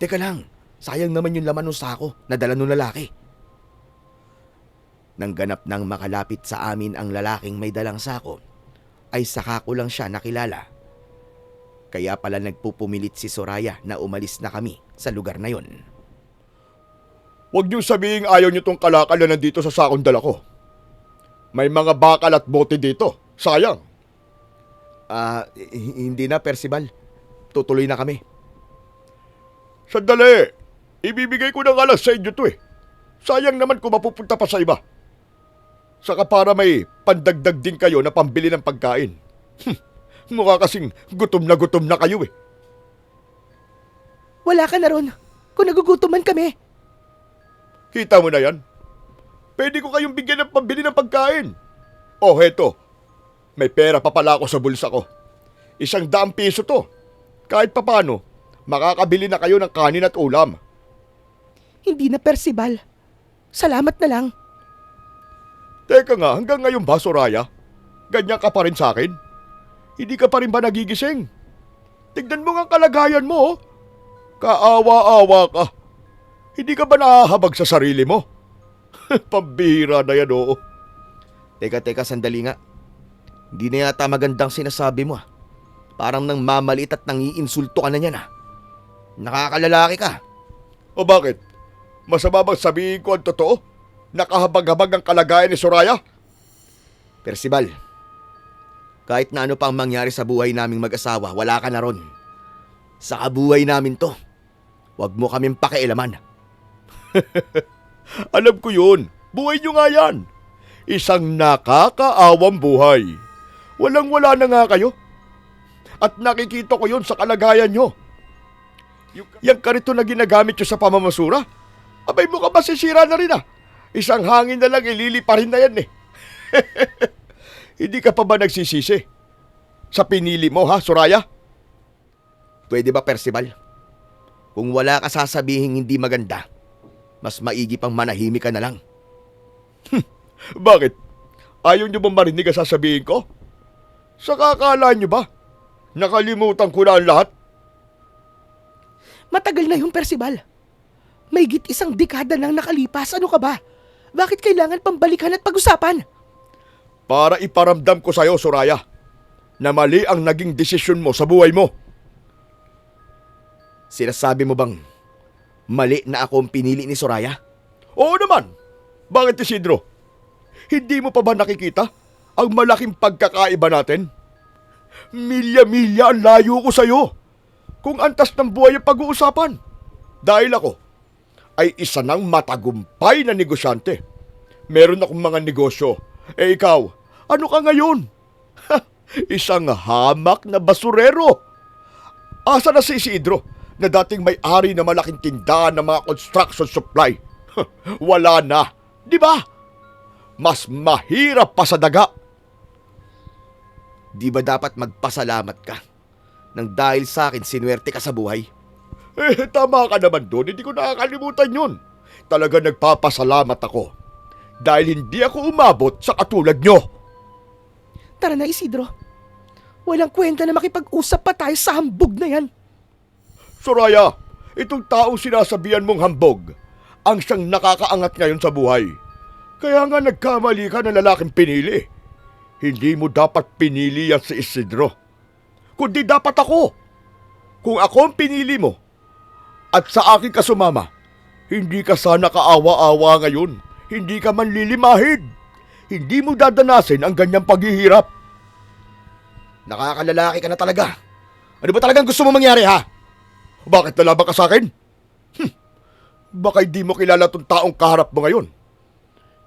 Teka lang, sayang naman yung laman ng sako na dala ng lalaki. Nang ganap nang makalapit sa amin ang lalaking may dalang sako, ay saka ko lang siya nakilala. Kaya pala nagpupumilit si Soraya na umalis na kami sa lugar na yon. Huwag niyo sabihin ayaw niyo tong kalakal na nandito sa sakong dala ko. May mga bakal at bote dito. Sayang. Hindi na, Percival. Tutuloy na kami. Sandali. Ibibigay ko ng alas sa inyo to eh. Sayang naman kung mapupunta pa sa iba. Saka para may pandagdag din kayo na pambili ng pagkain. Mukha kasing gutom na kayo eh. Wala ka na ron. Kung nagugutom man kami. Kita mo na yan? Pwede ko kayong bigyan ng pambili ng pagkain. Oh, heto. May pera pa pala ako sa bulsa ko. 100 piso to. Kahit papano, makakabili na kayo ng kanin at ulam. Hindi na, Percival. Salamat na lang. Teka nga, hanggang ngayon ba, Soraya? Ganyan ka pa rin sa akin? Hindi ka pa rin ba nagigising? Tignan mo nga ang kalagayan mo, oh. Kaawa-awa ka. Hindi ka ba nahahabag sa sarili mo? Pambihira na yan, oo. Teka, sandali nga. Hindi na yata magandang sinasabi mo. Parang nang mamaliit at nangiinsulto ka na niyan. Nakakalalaki ka. O bakit? Masama bang sabihin ko ang totoo? Nakahabag-habag ang kalagayan ni Soraya? Percival, kahit na ano pang mangyari sa buhay naming mag-asawa, wala ka na ron. Sa kabuhay namin to. Huwag mo kaming pakialaman. Alam ko yun. Buhay nyo nga yan. Isang nakakaawang buhay. Walang-wala na nga kayo. At nakikita ko yun sa kalagayan nyo. Yung karito na ginagamit nyo sa pamamasura, abay mo ka masisira na rin ah. Isang hangin na lang ililipa rin na yan eh. Hindi ka pa ba nagsisisi? Sa pinili mo ha, Soraya? Pwede ba, Percival? Kung wala ka sasabihin hindi maganda, mas maigi pang manahimik ka na lang. Bakit? Ayaw nyo bang marinig ang sasabihin ko? Sa kakala nyo ba? Nakalimutan ko na ang lahat? Matagal na yung Percival. May 1 dekada nang nakalipas. Ano ka ba? Bakit kailangan pambalikan at pag-usapan? Para iparamdam ko sa'yo, Soraya, na mali ang naging desisyon mo sa buhay mo. Sinasabi mo bang mali na ako ang pinili ni Soraya? Oo naman. Bakit, Isidro? Hindi mo pa ba nakikita ang malaking pagkakaiba natin? Milya-milya ang layo ko sa'yo. Kung antas ng buhay ang pag-uusapan. Dahil ako ay isa ng matagumpay na negosyante. Meron akong mga negosyo. Eh ikaw, ano ka ngayon? Isang hamak na basurero. Asa na si Isidro na dating may-ari na malaking tindahan ng mga construction supply? Wala na, di ba? Mas mahirap pa sa daga. Di ba dapat magpasalamat ka nang dahil sa akin sinuwerte ka sa buhay? Tama ka naman doon. Hindi ko nakakalimutan yun. Talaga nagpapasalamat ako. Dahil hindi ako umabot sa katulad nyo. Tara na, Isidro. Walang kwenta na makipag-usap pa tayo sa hambog na yan. Soraya, itong taong sinasabihan mong hambog, ang siyang nakakaangat ngayon sa buhay. Kaya nga nagkamali ka ng lalaking pinili. Hindi mo dapat pinili yan si Isidro. Kundi dapat ako. Kung ako ang pinili mo, at sa akin ka sumama, hindi ka sana kaawa-awa ngayon. Hindi ka man lilimahid. Hindi mo dadanasin ang ganyang paghihirap. Nakakalalaki ka na talaga. Ano ba talagang gusto mo mangyari, ha? Bakit nalaban ka sa akin? Baka hindi mo kilala tong taong kaharap mo ngayon.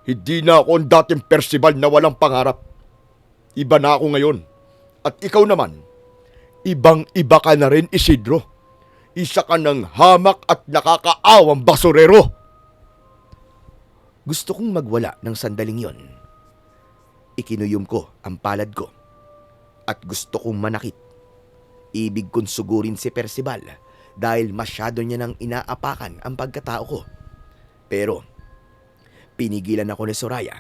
Hindi na ako ang dating Percival na walang pangarap. Iba na ako ngayon. At ikaw naman, ibang-iba ka na rin, Isidro. Isa ka ng hamak at nakakaawang basurero. Gusto kong magwala ng sandaling yon. Ikinuyom ko ang palad ko. At gusto kong manakit. Ibig kong sugurin si Percival dahil masyado niya nang inaapakan ang pagkatao ko. Pero, pinigilan ako ni Soraya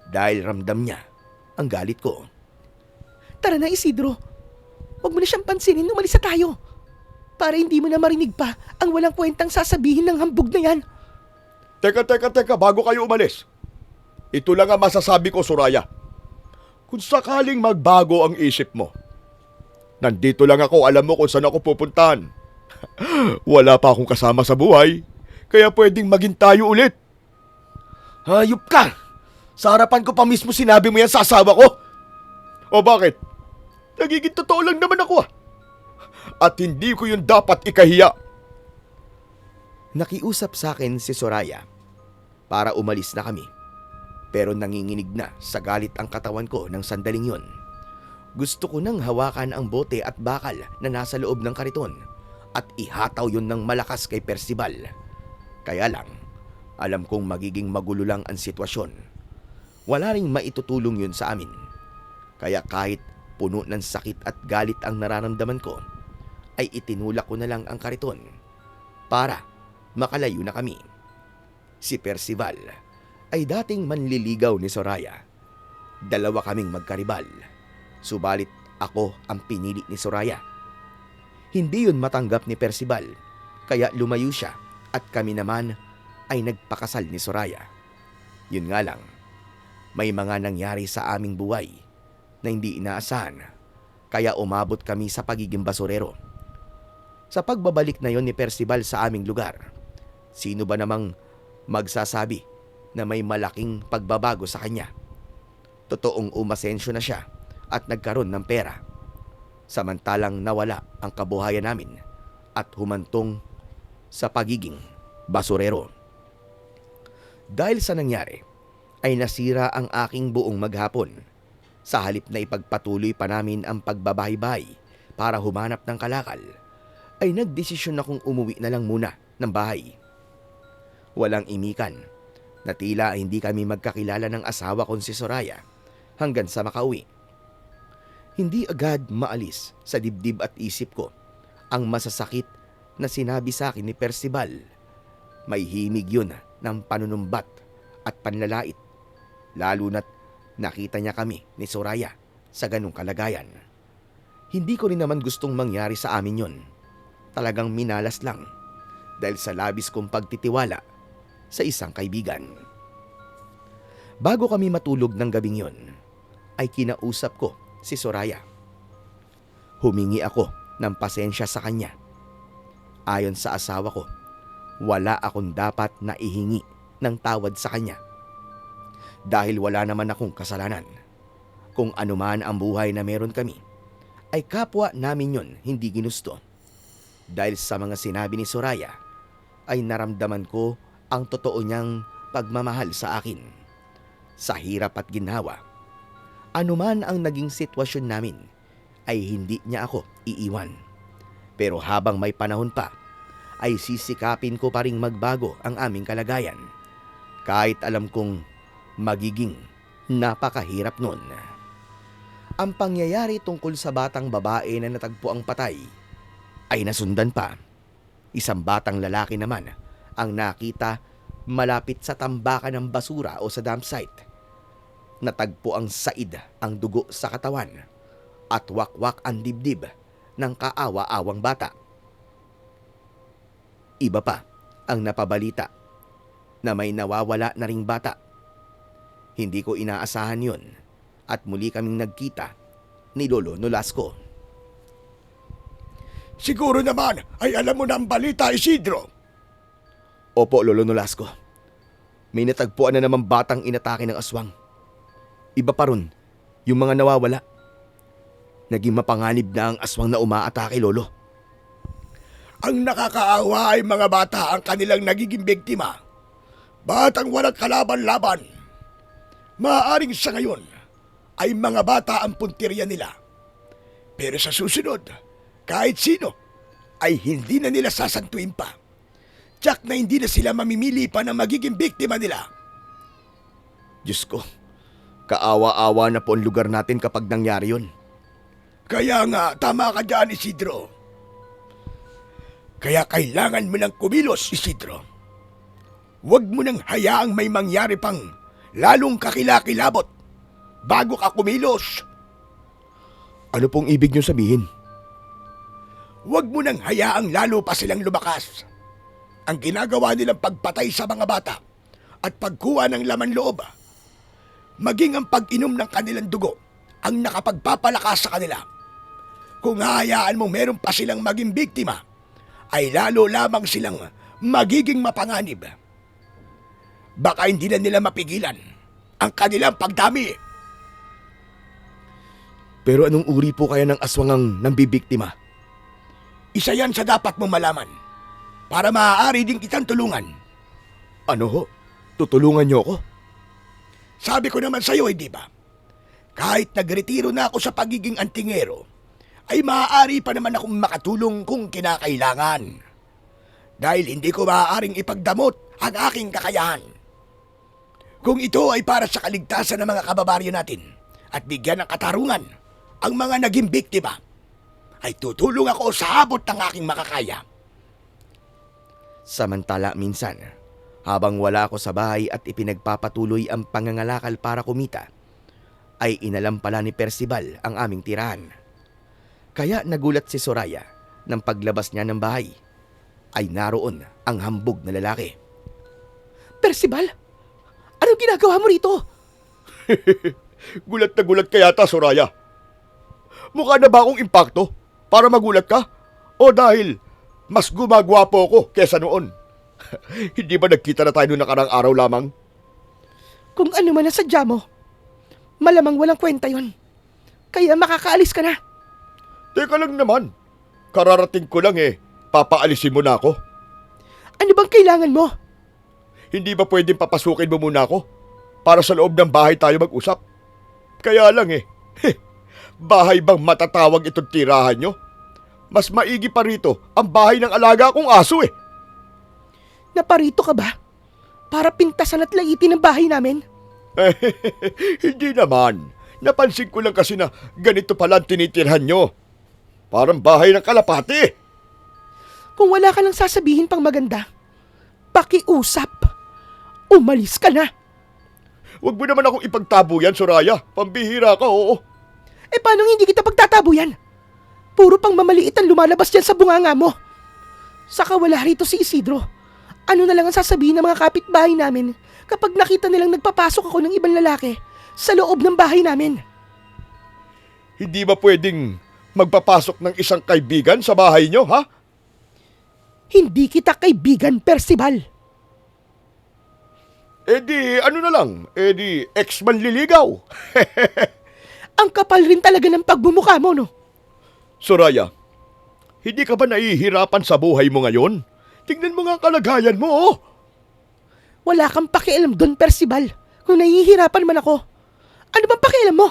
dahil ramdam niya ang galit ko. Tara na, Isidro. Huwag mo na siyang pansinin. Umalis na tayo. Para hindi mo na marinig pa ang walang kwentang sasabihin ng hambog na yan. Teka, bago kayo umalis. Ito lang ang masasabi ko, Soraya. Kung sakaling magbago ang isip mo, Nandito lang ako, alam mo kung saan ako pupuntahan. Wala pa akong kasama sa buhay, kaya pwedeng maging tayo ulit. Hayop ka! Sa harapan ko pa mismo sinabi mo yan sa asawa ko! O bakit? Nagiging totoo lang naman ako ah. At hindi ko yun dapat ikahiya. Nakiusap sa akin si Soraya para umalis na kami. Pero nanginginig na sa galit ang katawan ko ng sandaling yon. Gusto ko nang hawakan ang bote at bakal na nasa loob ng kariton at ihataw yon ng malakas kay Percival. Kaya lang, alam kong magiging magulo lang ang sitwasyon. Wala ring maitutulong yun sa amin. Kaya kahit puno ng sakit at galit ang nararamdaman ko, ay itinulak ko na lang ang kariton para makalayo na kami. Si Percival ay dating manliligaw ni Soraya. Dalawa kaming magkaribal. Subalit ako ang pinili ni Soraya. Hindi yun matanggap ni Percival, kaya lumayo siya at kami naman ay nagpakasal ni Soraya. Yun nga lang, may mga nangyari sa aming buhay na hindi inaasahan, kaya umabot kami sa pagiging basurero. Sa pagbabalik na yon ni Percival sa aming lugar, sino ba namang magsasabi na may malaking pagbabago sa kanya? Totoong umasensyo na siya at nagkaroon ng pera, samantalang nawala ang kabuhayan namin at humantong sa pagiging basurero. Dahil sa nangyari, ay nasira ang aking buong maghapon. Sa halip na ipagpatuloy pa namin ang pagbabahay-bahay para humanap ng kalakal, ay nagdesisyon akong umuwi na lang muna ng bahay. Walang imikan na tila hindi kami magkakilala ng asawa kong si Soraya hanggang sa makauwi. Hindi agad maalis sa dibdib at isip ko ang masasakit na sinabi sa akin ni Percival. May himig yun ng panunumbat at panlalait, lalo na't nakita niya kami ni Soraya sa ganung kalagayan. Hindi ko rin naman gustong mangyari sa amin yun. Talagang minalas lang dahil sa labis kong pagtitiwala sa isang kaibigan. Bago kami matulog ng gabing yon, ay kinausap ko si Soraya. Humingi ako ng pasensya sa kanya. Ayon sa asawa ko, wala akong dapat na ihingi ng tawad sa kanya. Dahil wala naman akong kasalanan. Kung anuman ang buhay na meron kami, ay kapwa namin yon hindi ginusto. Dahil sa mga sinabi ni Soraya, ay naramdaman ko ang totoo niyang pagmamahal sa akin. Sa hirap at ginhawa, anuman ang naging sitwasyon namin, ay hindi niya ako iiwan. Pero habang may panahon pa, ay sisikapin ko pa ring magbago ang aming kalagayan. Kahit alam kong magiging napakahirap nun. Ang pangyayari tungkol sa batang babae na natagpo ang patay, ay nasundan pa. Isang batang lalaki naman ang nakita malapit sa tambakan ng basura o sa dump site. Natagpo ang said ang dugo sa katawan at wakwak ang dibdib ng kaawa-awang bata. Iba pa ang napabalita na may nawawala na ring bata. Hindi ko inaasahan yon at muli kaming nagkita ni Lolo Nolasco. Siguro naman ay alam mo na ang balita, Isidro. Opo, Lolo Nolasco. May natagpuan na naman batang inatake ng aswang. Iba pa ron, yung mga nawawala. Naging mapanganib na ang aswang na umaatake, Lolo. Ang nakakaawa ay mga bata ang kanilang nagiging biktima. Batang walang kalaban-laban. Maaaring sa ngayon ay mga bata ang puntirya nila. Pero sa susunod, kahit sino ay hindi na nila sasantuin pa. Tiyak na hindi na sila mamimili pa na magiging biktima nila. Diyos ko, kaawa-awa na po ang lugar natin kapag nangyari yun. Kaya nga, tama ka dyan, Isidro. Kaya kailangan mo ng kumilos, Isidro. Huwag mo nang hayaang may mangyari pang lalong kakilakilabot bago ka kumilos. Ano pong ibig niyo sabihin? Huwag mo nang hayaang lalo pa silang lumakas. Ang ginagawa nilang pagpatay sa mga bata at pagkuha ng laman loob, maging ang pag-inom ng kanilang dugo ang nakapagpapalakas sa kanila. Kung hahayaan mong meron pa silang maging biktima, ay lalo lamang silang magiging mapanganib. Baka hindi na nila mapigilan ang kanilang pagdami. Pero anong uri po kaya ng aswang ang nambibiktima? Isa yan sa dapat mong malaman para maaari din kitang tulungan. Ano ho? Tutulungan niyo ako? Sabi ko naman sa'yo, hindi ba? Kahit nagretiro na ako sa pagiging antingero, ay maaari pa naman akong makatulong kung kinakailangan. Dahil hindi ko maaaring ipagdamot ang aking kakayahan. Kung ito ay para sa kaligtasan ng mga kababaryo natin at bigyan ng katarungan ang mga naging biktima, ay tutulong ako sa abot ng aking makakaya. Samantala minsan, habang wala ako sa bahay at ipinagpapatuloy ang pangangalakal para kumita, ay inalam pala ni Percival ang aming tirahan. Kaya nagulat si Soraya nang paglabas niya ng bahay ay naroon ang hambog na lalaki. Percival, anong ginagawa mo rito? Gulat na gulat ka yata, Soraya. Mukha na ba akong impakto para magulat ka? O dahil mas gumagwapo ako kesa noon? Hindi ba nagkita na tayo noong nakarang araw lamang? Kung ano man ang sadya mo, malamang walang kwenta yon. Kaya makakaalis ka na. Teka lang naman. Kararating ko lang Papaalisin mo na ako. Ano bang kailangan mo? Hindi ba pwedeng papasukin mo muna ako? Para sa loob ng bahay tayo mag-usap? Kaya lang bahay bang matatawag itong tirahan nyo? Mas maigi pa rito ang bahay ng alaga kong aso Naparito ka ba? Para pintasan at laitin ang bahay namin? Hindi naman. Napansin ko lang kasi na ganito pala ang tinitirhan nyo. Parang bahay ng kalapati. Kung wala ka lang sasabihin pang maganda, pakiusap. Umalis ka na. Huwag mo naman akong ipagtabo yan, Soraya. Pambihira ka, oo. Paano hindi kita pagtatabo yan? Puro pang mamaliit ang lumalabas dyan sa bunganga mo. Saka wala rito si Isidro. Ano na lang ang sasabihin ng mga kapitbahay namin kapag nakita nilang nagpapasok ako ng ibang lalaki sa loob ng bahay namin? Hindi ba pwedeng magpapasok ng isang kaibigan sa bahay nyo, ha? Hindi kita kaibigan, Percival. Ano na lang? Ex-manliligaw. Ang kapal rin talaga ng pagbumukha mo, no? Soraya, hindi ka ba nahihirapan sa buhay mo ngayon? Tingnan mo nga ang kalagayan mo, oh. Wala kang pakialam doon, Percival. Kung nahihirapan man ako. Ano bang pakialam mo?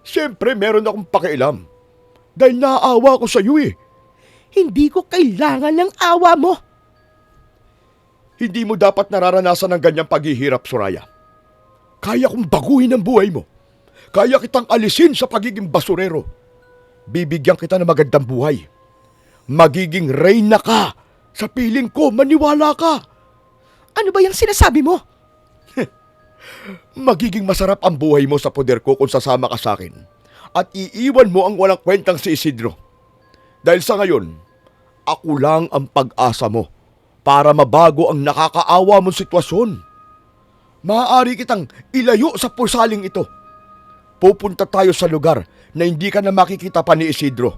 Siyempre, meron akong pakialam. Dahil naaawa ko sa iyo Hindi ko kailangan ng awa mo. Hindi mo dapat nararanasan ng ganyang paghihirap, Soraya. Kaya kong baguhin ang buhay mo. Kaya kitang alisin sa pagiging basurero. Bibigyan kita ng magandang buhay. Magiging reyna ka. Sa piling ko, maniwala ka. Ano ba yung sinasabi mo? Magiging masarap ang buhay mo sa poder ko kung sasama ka sa akin. At iiwan mo ang walang kwentang si Isidro. Dahil sa ngayon, ako lang ang pag-asa mo para mabago ang nakakaawa mong sitwasyon. Maaari kitang ilayo sa pusaling ito. Pupunta tayo sa lugar na hindi ka na makikita pa ni Isidro.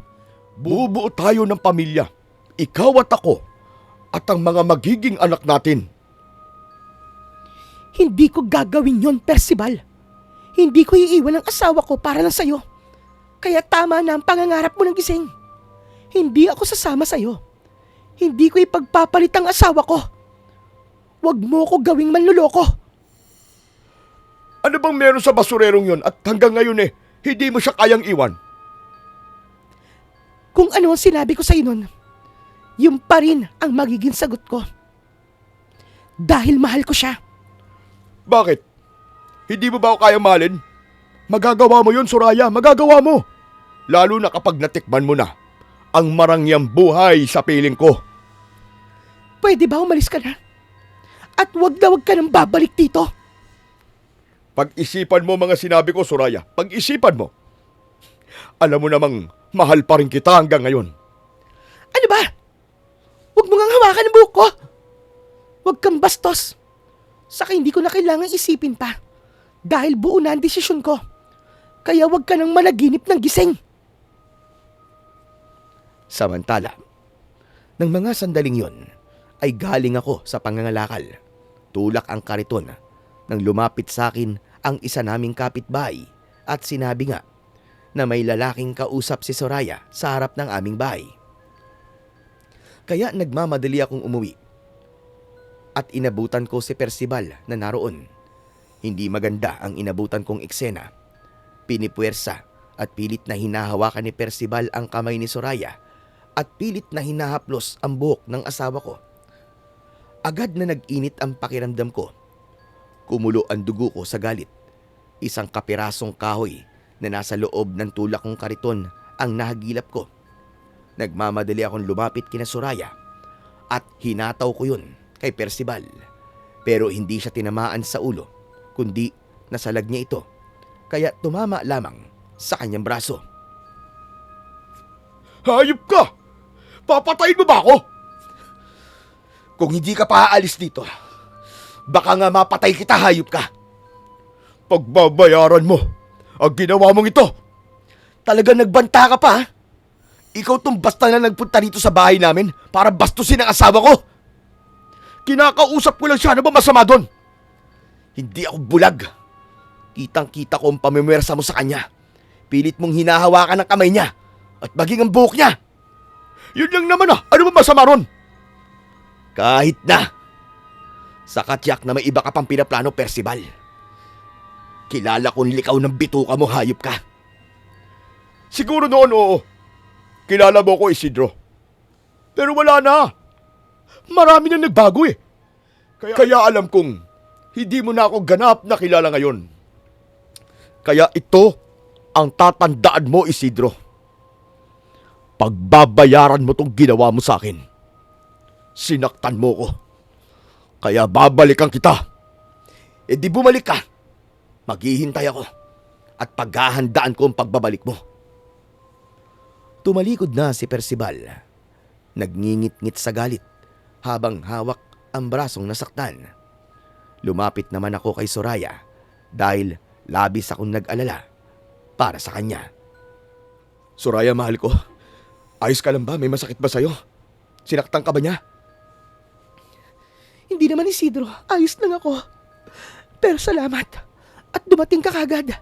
Bubuo tayo ng pamilya. Ikaw at ako at ang mga magiging anak natin. Hindi ko gagawin yon, Percival. Hindi ko iiwan ang asawa ko para lang sa'yo. Kaya tama na ang pangangarap mo ng gising. Hindi ako sasama sa'yo. Hindi ko ipagpapalit ang asawa ko. Huwag mo ko gawing manluloko. Ano bang meron sa basurerong yon at hanggang ngayon hindi mo siya kayang iwan? Kung ano ang sinabi ko sa'yo nun, yung pa rin ang magiging sagot ko. Dahil mahal ko siya. Bakit? Hindi mo ba ako kayang mahalin? Magagawa mo yun, Soraya. Magagawa mo. Lalo na kapag natikman mo na ang marangyang buhay sa piling ko. Pwede ba umalis ka na? At wag na wag ka nang babalik dito. Pag-isipan mo mga sinabi ko, Soraya. Pag-isipan mo. Alam mo namang mahal pa rin kita hanggang ngayon. Ano ba? Huwag mo ngang hawakan ang buhok ko. Huwag kang bastos. Saka hindi ko na kailangang isipin pa. Dahil buo na ang desisyon ko. Kaya huwag ka nang managinip ng gising. Samantala, ng mga sandaling yon ay galing ako sa pangangalakal. Tulak ang kariton nang lumapit sa akin ang isa naming kapitbahay at sinabi nga na may lalaking kausap si Soraya sa harap ng aming bahay. Kaya nagmamadali akong umuwi at inabutan ko si Percival na naroon. Hindi maganda ang inabutan kong eksena. Pinipuwersa at pilit na hinahawakan ni Percival ang kamay ni Soraya at pilit na hinahaplos ang buhok ng asawa ko. Agad na nag-init ang pakiramdam ko. Kumulo ang dugo ko sa galit. Isang kapirasong kahoy na nasa loob ng tulak kong kariton ang nahagilap ko. Nagmamadali akong lumapit kina Soraya at hinataw ko yun kay Percival. Pero hindi siya tinamaan sa ulo, kundi nasalag niya ito. Kaya tumama lamang sa kanyang braso. Hayop ka! Papatayin mo ba ako? Kung hindi ka pa aalis dito, baka nga mapatay kita, hayop ka. Pagbabayaran mo ang ginawa mong ito. Talagang nagbanta ka pa, ha? Ikaw tong basta na nagpunta dito sa bahay namin para bastusin ang asawa ko. Kinakausap ko lang siya, ano ba masama doon? Hindi ako bulag. Kitang-kita ko ang pamimwersa mo sa kanya. Pilit mong hinahawakan ang kamay niya at maging ang buhok niya. Yun lang naman ano ba masama ron? Kahit na. Sa katyak na may iba ka pang pinaplano, Percival. Kilala kong likaw ng bituka mo, hayop ka. Siguro noon, oo. Kilala mo ko, Isidro. Pero wala na. Marami na nagbago eh. Kaya alam kong hindi mo na ako ganap na kilala ngayon. Kaya ito ang tatandaan mo, Isidro. Pagbabayaran mo tong ginawa mo sa akin. Sinaktan mo ko. Kaya babalikan kita. E di bumalik ka. Maghihintay ako at paghahandaan ko ang pagbabalik mo. Tumalikod na si Percival. Nagngingit-ngit sa galit habang hawak ang brasong nasaktan. Lumapit naman ako kay Soraya dahil labis akong nag-alala para sa kanya. Soraya, mahal ko. Ayos ka lang ba? May masakit ba sa'yo? Sinaktan ka ba niya? Hindi naman, Isidro. Ayos lang ako. Pero salamat. At dumating ka kagad.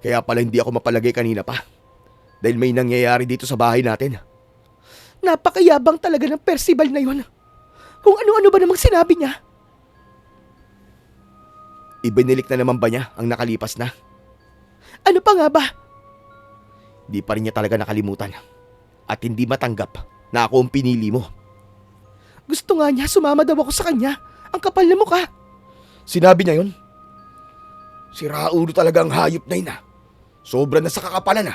Kaya pala hindi ako mapalagay kanina pa. Dahil may nangyayari dito sa bahay natin. Napakayabang talaga ng Percival na yun. Kung ano-ano ba namang sinabi niya. Ibinilik na naman ba niya ang nakalipas na? Ano pa nga ba? Di pa rin niya talaga nakalimutan. At hindi matanggap na ako ang pinili mo. Gusto nga niya sumama daw ako sa kanya. Ang kapal na mukha. Sinabi niya yun? Si Raulo talaga ang hayop na yun. Sobra na sa kakapalan.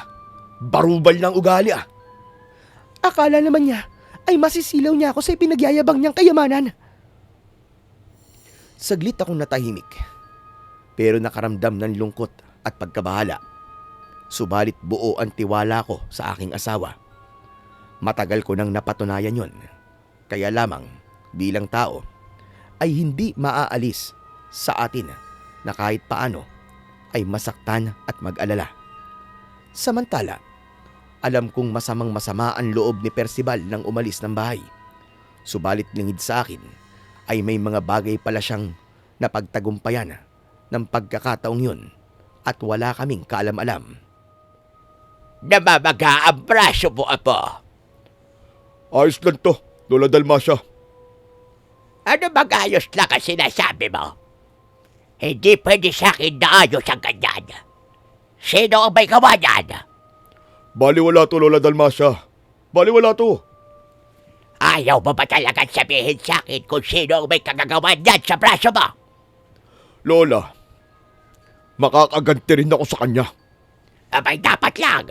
Barubal ng ugali. Akala naman niya ay masisilaw niya ako sa ipinagyayabang niyang kayamanan. Saglit akong natahimik. Pero nakaramdam ng lungkot at pagkabahala. Subalit buo ang tiwala ko sa aking asawa. Matagal ko nang napatunayan yon. Kaya lamang bilang tao ay hindi maaalis sa atin na kahit paano ay masaktan at mag-alala. Samantala, alam kong masamang-masama ang loob ni Percival nang umalis ng bahay. Subalit lingid sa akin ay may mga bagay pala siyang napagtagumpayan ng pagkakataong yun at wala kaming kaalam-alam. Namamaga ang braso mo, Apo. Ayos lang to, Lola Dalmacia. Ano mag-ayos lang ang sinasabi mo? Hindi pwede sa akin na ayos ang ganyan. Sino ang may gawa niyan? Baliwala to, Lola Dalmacia. Baliwala to. Ayaw mo ba talagang sabihin sa akin kung sino ang may kagagawa niyan sa braso mo? Lola, makakaganti rin ako sa kanya. Abay dapat lang.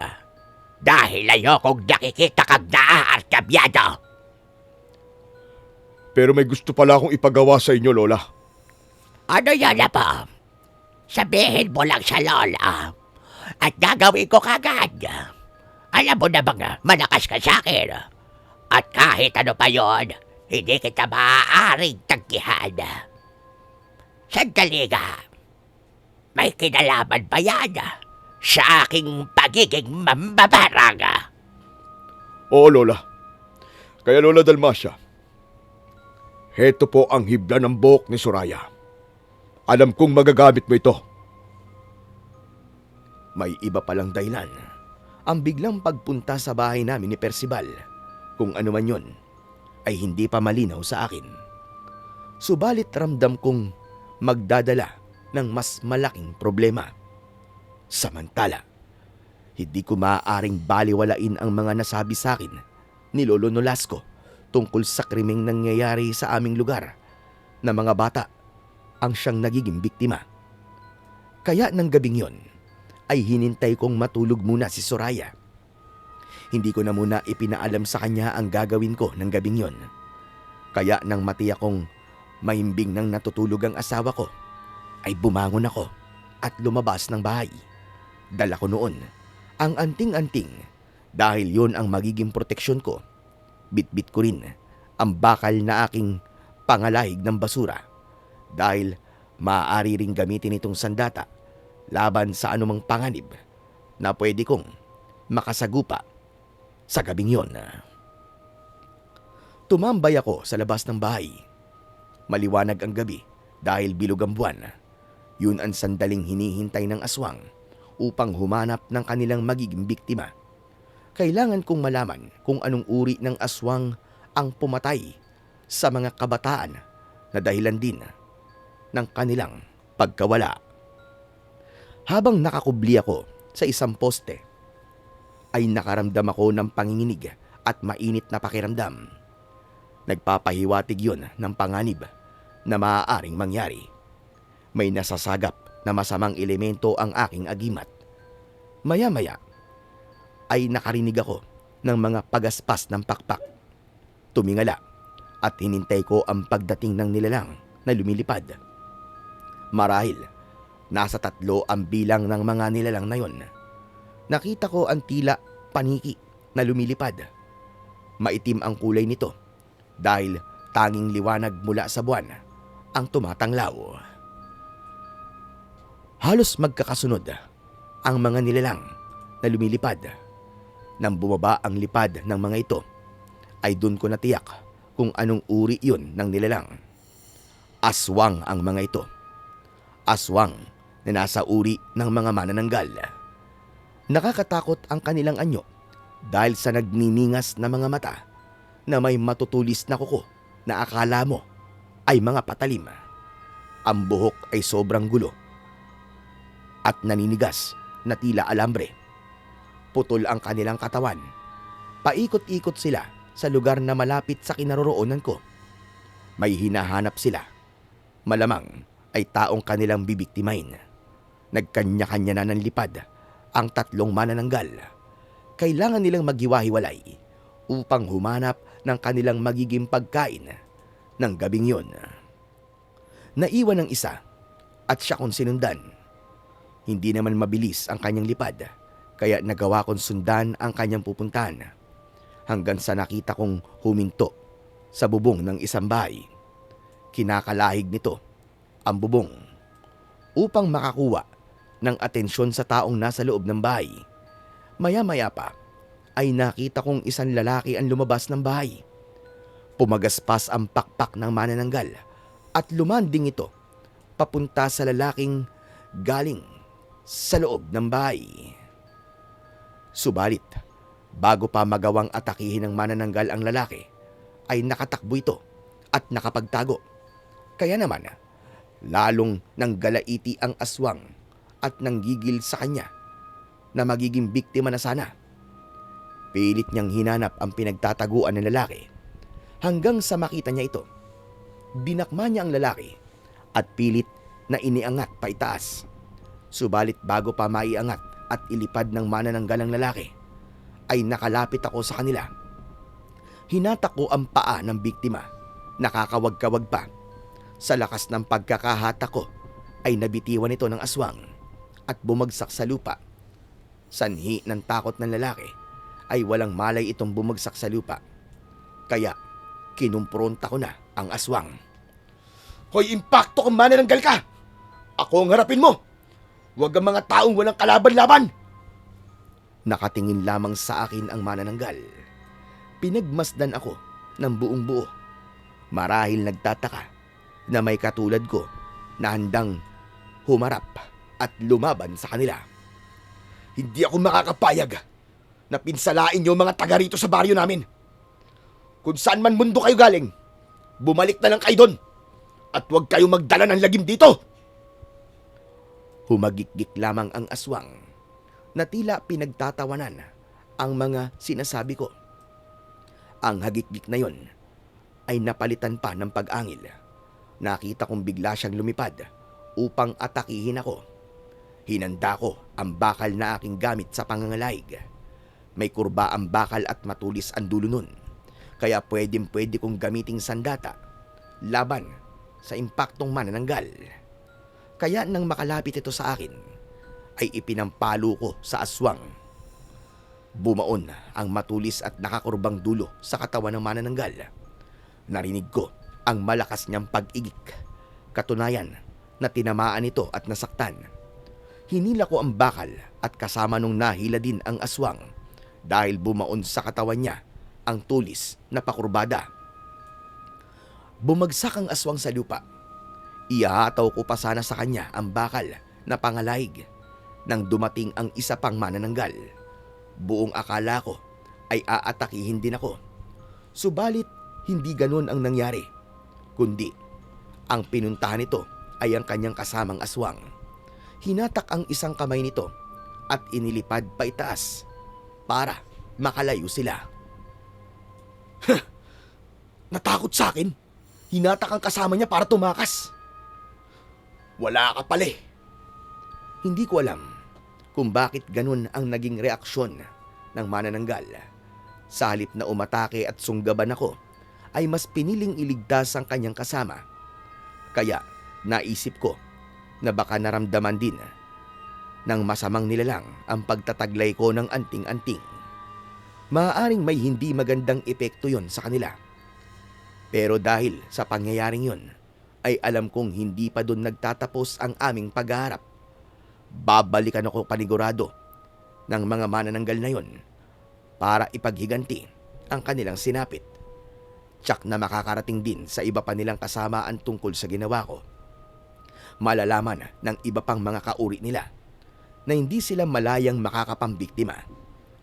Dahil ayokong nakikita kang naaarkabyado. Pero may gusto pala akong ipagawa sa inyo, Lola. Ano yan, Apo? Sabihin mo lang sa Lola. At gagawin ko kagad. Alam mo na bang malakas ka sa akin. At kahit ano pa yon, hindi kita maaaring tanggihan. Sandali nga. May kinalaman ba yan sa aking pagiging mambabarang? Oo, Lola. Kaya Lola Dalmacia, heto po ang hibla ng buhok ni Soraya. Alam kong magagamit mo ito. May iba palang dahilan. Ang biglang pagpunta sa bahay namin ni Percival, kung ano man yun, ay hindi pa malinaw sa akin. Subalit ramdam kong magdadala ng mas malaking problema. Samantala, hindi ko maaaring baliwalain ang mga nasabi sa akin ni Lolo Nolasco tungkol sa krimeng nangyayari sa aming lugar na mga bata ang siyang nagiging biktima. Kaya ng gabing yon ay hinintay kong matulog muna si Soraya. Hindi ko na muna ipinaalam sa kanya ang gagawin ko ng gabing yon. Kaya nang matiyak kong mahimbing nang natutulog ang asawa ko, ay bumangon ako at lumabas ng bahay. Dala ko noon ang anting-anting dahil yon ang magiging proteksyon ko. Bitbit ko rin ang bakal na aking pangalahig ng basura dahil maaari ring gamitin itong sandata laban sa anumang panganib na pwede kong makasagupa sa gabing yon. Tumambay ako sa labas ng bahay. Maliwanag ang gabi dahil bilog ang buwan. Yun ang sandaling hinihintay ng aswang upang humanap ng kanilang magiging biktima. Kailangan kong malaman kung anong uri ng aswang ang pumatay sa mga kabataan na dahilan din ng kanilang pagkawala. Habang nakakubli ako sa isang poste, ay nakaramdam ako ng panginginig at mainit na pakiramdam. Nagpapahiwatig yun ng panganib na maaaring mangyari. May nasasagap na masamang elemento ang aking agimat. Maya-maya ay nakarinig ako ng mga pagaspas ng pakpak. Tumingala at hinintay ko ang pagdating ng nilalang na lumilipad. Marahil, nasa 3 ang bilang ng mga nilalang na yon. Nakita ko ang tila paniki na lumilipad. Maitim ang kulay nito dahil tanging liwanag mula sa buwan ang tumatanglaw. Halos magkakasunod ang mga nilalang na lumilipad. Nang bumaba ang lipad ng mga ito, ay doon ko natiyak kung anong uri yun ng nilalang. Aswang ang mga ito. Aswang na nasa uri ng mga manananggal. Nakakatakot ang kanilang anyo dahil sa nagniningas na mga mata na may matutulis na kuko na akala mo ay mga patalim. Ang buhok ay sobrang gulo at naninigas na tila alambre. Putol ang kanilang katawan. Paikot-ikot sila sa lugar na malapit sa kinaroroonan ko. May hinahanap sila. Malamang ay taong kanilang bibiktimahin. Nagkanya-kanya na ng lipad ang 3 manananggal. Kailangan nilang maghiwa-hiwalay upang humanap ng kanilang magiging pagkain ng gabing yon. Naiwan ng isa at siya kong sinundan. Hindi naman mabilis ang kanyang lipad, kaya nagawa kong sundan ang kanyang pupuntahan hanggang sa nakita kong huminto sa bubong ng isang bahay. Kinakalahig nito ang bubong upang makakuha ng atensyon sa taong nasa loob ng bahay. Maya-maya pa ay nakita kong isang lalaki ang lumabas ng bahay. Pumagaspas ang pakpak ng manananggal at lumanding ito papunta sa lalaking galing sa loob ng bahay. Subalit, bago pa magawang atakihin ng manananggal ang lalaki, ay nakatakbo ito at nakapagtago. Kaya naman, lalong nanggalaiti ang aswang at nanggigil sa kanya na magiging biktima na sana. Pilit niyang hinanap ang pinagtataguan ng lalaki hanggang sa makita niya ito. Dinakma niya ang lalaki at pilit na iniangat pa itaas. Subalit bago pa maiangat at ilipad ng manananggal ang lalaki, ay nakalapit ako sa kanila. Hinatak ko ang paa ng biktima. Nakakawag-kawag pa. Sa lakas ng pagkakahatak ko ay nabitiwan ito ng aswang at bumagsak sa lupa. Sanhi ng takot ng lalaki ay walang malay itong bumagsak sa lupa. Kaya kinumpronta ko na ang aswang. Hoy, impacto kung manananggal ka! Ako ang harapin mo! Huwag ang mga taong walang kalaban-laban! Nakatingin lamang sa akin ang manananggal. Pinagmasdan ako ng buong buo. Marahil nagtataka na may katulad ko na handang humarap at lumaban sa kanila. Hindi ako makakapayag na pinsalain niyo mga taga rito sa baryo namin. Kung saan man mundo kayo galing, bumalik na lang kayo doon. At huwag kayo magdala ng lagim dito. Humagikgik lamang ang aswang na tila pinagtatawanan ang mga sinasabi ko. Ang hagikgik na yon ay napalitan pa ng pag-angil. Nakita kong bigla siyang lumipad upang atakihin ako. Hinanda ko ang bakal na aking gamit sa pangangalaig. May kurba ang bakal at matulis ang dulo nun, kaya pwede kong gamiting sandata laban sa impaktong manananggal. Kaya nang makalapit ito sa akin, ay ipinampalo ko sa aswang. Bumaon ang matulis at nakakurbang dulo sa katawan ng manananggal. Narinig ko ang malakas niyang pag-igik. Katunayan na tinamaan ito at nasaktan. Hinila ko ang bakal at kasama nung nahila din ang aswang dahil bumaon sa katawan niya ang tulis na pakurbada. Bumagsak ang aswang sa lupa. Ihataw ko pa sana sa kanya ang bakal na pangalaig nang dumating ang isa pang manananggal. Buong akala ko ay aatakihin din ako. Subalit hindi ganun ang nangyari, kundi ang pinuntahan nito ay ang kanyang kasamang aswang. Hinatak ang isang kamay nito at inilipad pa itaas para makalayo sila. Natakot sa akin. Hinatak ang kasama niya para tumakas. Wala ka pala eh. Hindi ko alam kung bakit ganun ang naging reaksyon ng manananggal. Sa halip na umatake at sunggaban ako, ay mas piniling iligtas ang kanyang kasama. Kaya naisip ko na baka naramdaman din ng masamang nilalang ang pagtataglay ko ng anting-anting. Maaaring may hindi magandang epekto yon sa kanila. Pero dahil sa pangyayaring yon, ay alam kong hindi pa doon nagtatapos ang aming paghaharap. Babalikan ako panigurado ng mga manananggal na yon para ipaghiganti ang kanilang sinapit. Tsak na makakarating din sa iba pa nilang kasama ang tungkol sa ginawa ko. Malalaman ng iba pang mga kauri nila na hindi sila malayang makakapambiktima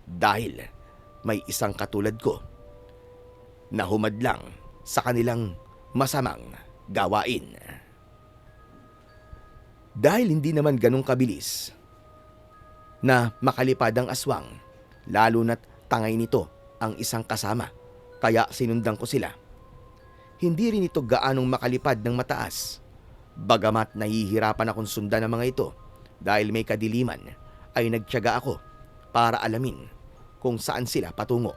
dahil may isang katulad ko na humadlang sa kanilang masamang gawain. Dahil hindi naman ganong kabilis na makalipad ang aswang, lalo na't tangay nito ang isang kasama, kaya sinundan ko sila. Hindi rin ito gaanong makalipad ng mataas. Bagamat nahihirapan akong sundan ng mga ito dahil may kadiliman, ay nagtiyaga ako para alamin kung saan sila patungo.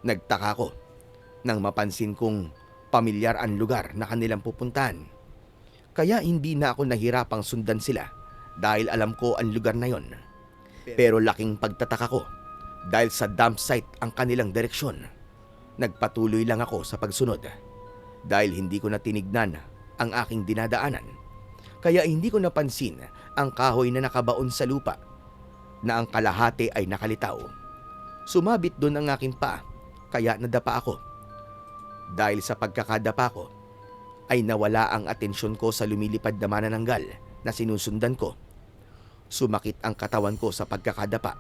Nagtaka ko nang mapansin kong pamilyar ang lugar na kanilang pupuntahan. Kaya hindi na ako nahirapang sundan sila dahil alam ko ang lugar na yon. Pero laking pagtataka ko dahil sa dump site ang kanilang direksyon. Nagpatuloy lang ako sa pagsunod dahil hindi ko na tinignan ang aking dinadaanan. Kaya hindi ko napansin ang kahoy na nakabaon sa lupa na ang kalahati ay nakalitaw. Sumabit doon ang aking paa kaya nadapa ako. Dahil sa pagkakadapa ko ay nawala ang atensyon ko sa lumilipad na manananggal na sinusundan ko. Sumakit ang katawan ko sa pagkakadapa.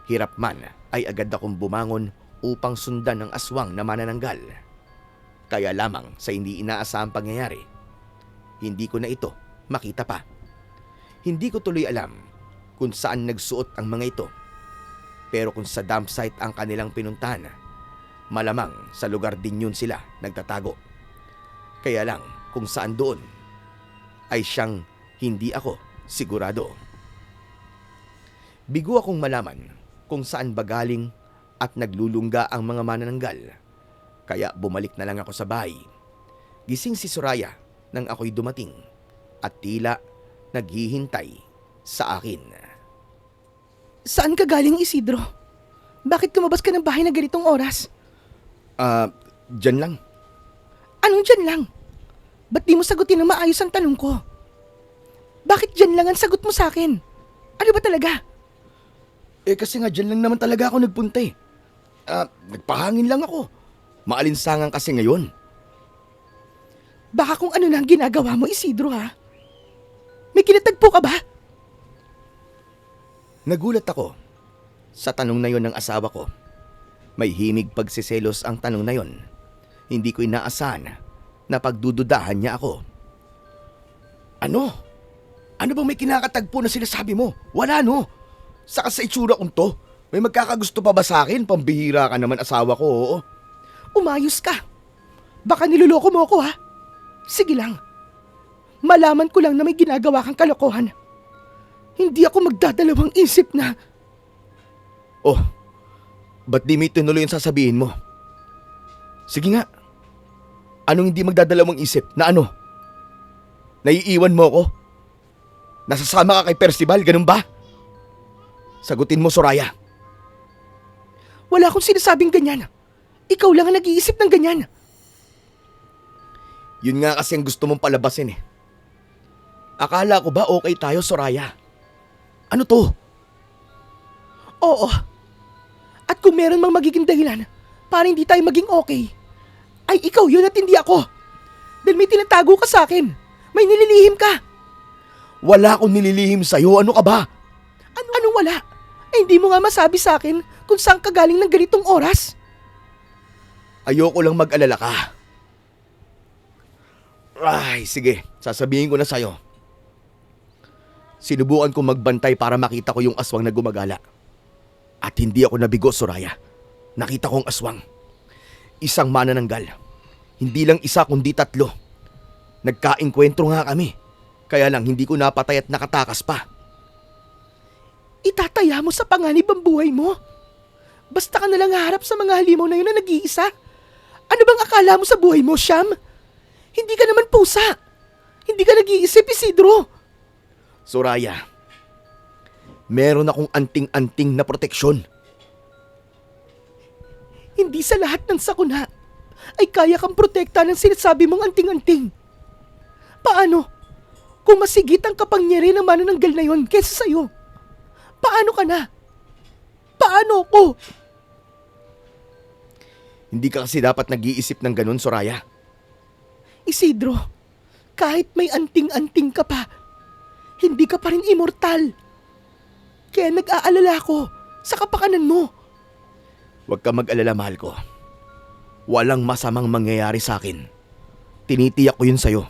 Hirap man ay agad akong bumangon upang sundan ang aswang na manananggal. Kaya lamang sa hindi inaasahang pangyayari, hindi ko na ito makita pa. Hindi ko tuloy alam kung saan nagsuot ang mga ito. Pero kung sa dump site ang kanilang pinuntahan, malamang sa lugar din yun sila nagtatago. Kaya lang kung saan doon ay siyang hindi ako sigurado. Bigo akong malaman kung saan ba galing at naglulungga ang mga manananggal. Kaya bumalik na lang ako sa bahay. Gising si Soraya nang ako'y dumating at tila naghihintay sa akin. Saan ka galing, Isidro? Bakit lumabas ka ng bahay na ganitong oras? Dyan lang. Anong dyan lang? Ba't di mo sagutin ng maayos ang tanong ko? Bakit dyan lang ang sagot mo sa akin? Ano ba talaga? Kasi nga dyan lang naman talaga ako nagpunta eh. Nagpahangin lang ako. Maalinsangan kasi ngayon. Baka kung ano na ang ginagawa mo, Isidro, ha? May kinatagpo ka ba? Nagulat ako sa tanong na yon ng asawa ko. May himig pagsiselos ang tanong na yon. Hindi ko inaasahan na pagdududahan niya ako. Ano? Ano bang may kinakatagpo na sinasabi mo? Wala no. Saka sa itsura kong to, may magkakagusto pa ba sa akin? Pambihira ka naman asawa ko, oo. Umayos ka. Baka niloloko mo ako, ha? Sige lang. Malaman ko lang na may ginagawa kang kalokohan. Hindi ako magdadalawang isip na... Oh, ba't di may tinuloy yung sasabihin mo? Sige nga. Anong hindi magdadalawang isip? Na ano? Naiiwan mo ako? Nasasama ka kay Percival, ganun ba? Sagutin mo, Soraya. Wala akong sinasabing ganyan. Ikaw lang ang nag-iisip ng ganyan. Yun nga kasi ang gusto mong palabasin eh. Akala ko ba okay tayo, Soraya? Ano to? Oo. At kung meron mang magiging dahilan para hindi tayo maging okay, ay ikaw yun at hindi ako. Dahil may tinatago ka sa akin. May nililihim ka. Wala akong nililihim sa'yo. Ano ka ba? Anong wala? Eh hindi mo nga masabi sa akin kung saan ka galing ng ganitong oras. Ayoko lang mag-alala ka. Ay, sige. Sasabihin ko na sa'yo. Sinubukan kong magbantay para makita ko yung aswang na gumagala. At hindi ako nabigo, Soraya. Nakita kong aswang. Isang manananggal. Hindi lang isa kundi 3. Nagkaengkwentro nga kami. Kaya lang hindi ko napatay at nakatakas pa. Itataya mo sa panganib ang buhay mo. Basta ka nalang harap sa mga halimaw na yun na nag-iisa. Ano bang akala mo sa buhay mo, Syam? Hindi ka naman pusa. Hindi ka nag-iisip, Isidro. Soraya, meron akong anting-anting na proteksyon. Hindi sa lahat ng sakuna ay kaya kang protekta ng sinasabi mong anting-anting. Paano? Kung masigit ang kapangyarihan ng manananggal na yon kesa sa'yo, paano ka na? Paano ko? Hindi ka kasi dapat nag-iisip ng ganun, Soraya. Isidro, kahit may anting-anting ka pa, hindi ka pa rin immortal. Kaya nag-aalala ko sa kapakanan mo. Huwag ka mag-alala, mahal ko. Walang masamang mangyayari sa akin. Tinitiyak ko yun sa'yo.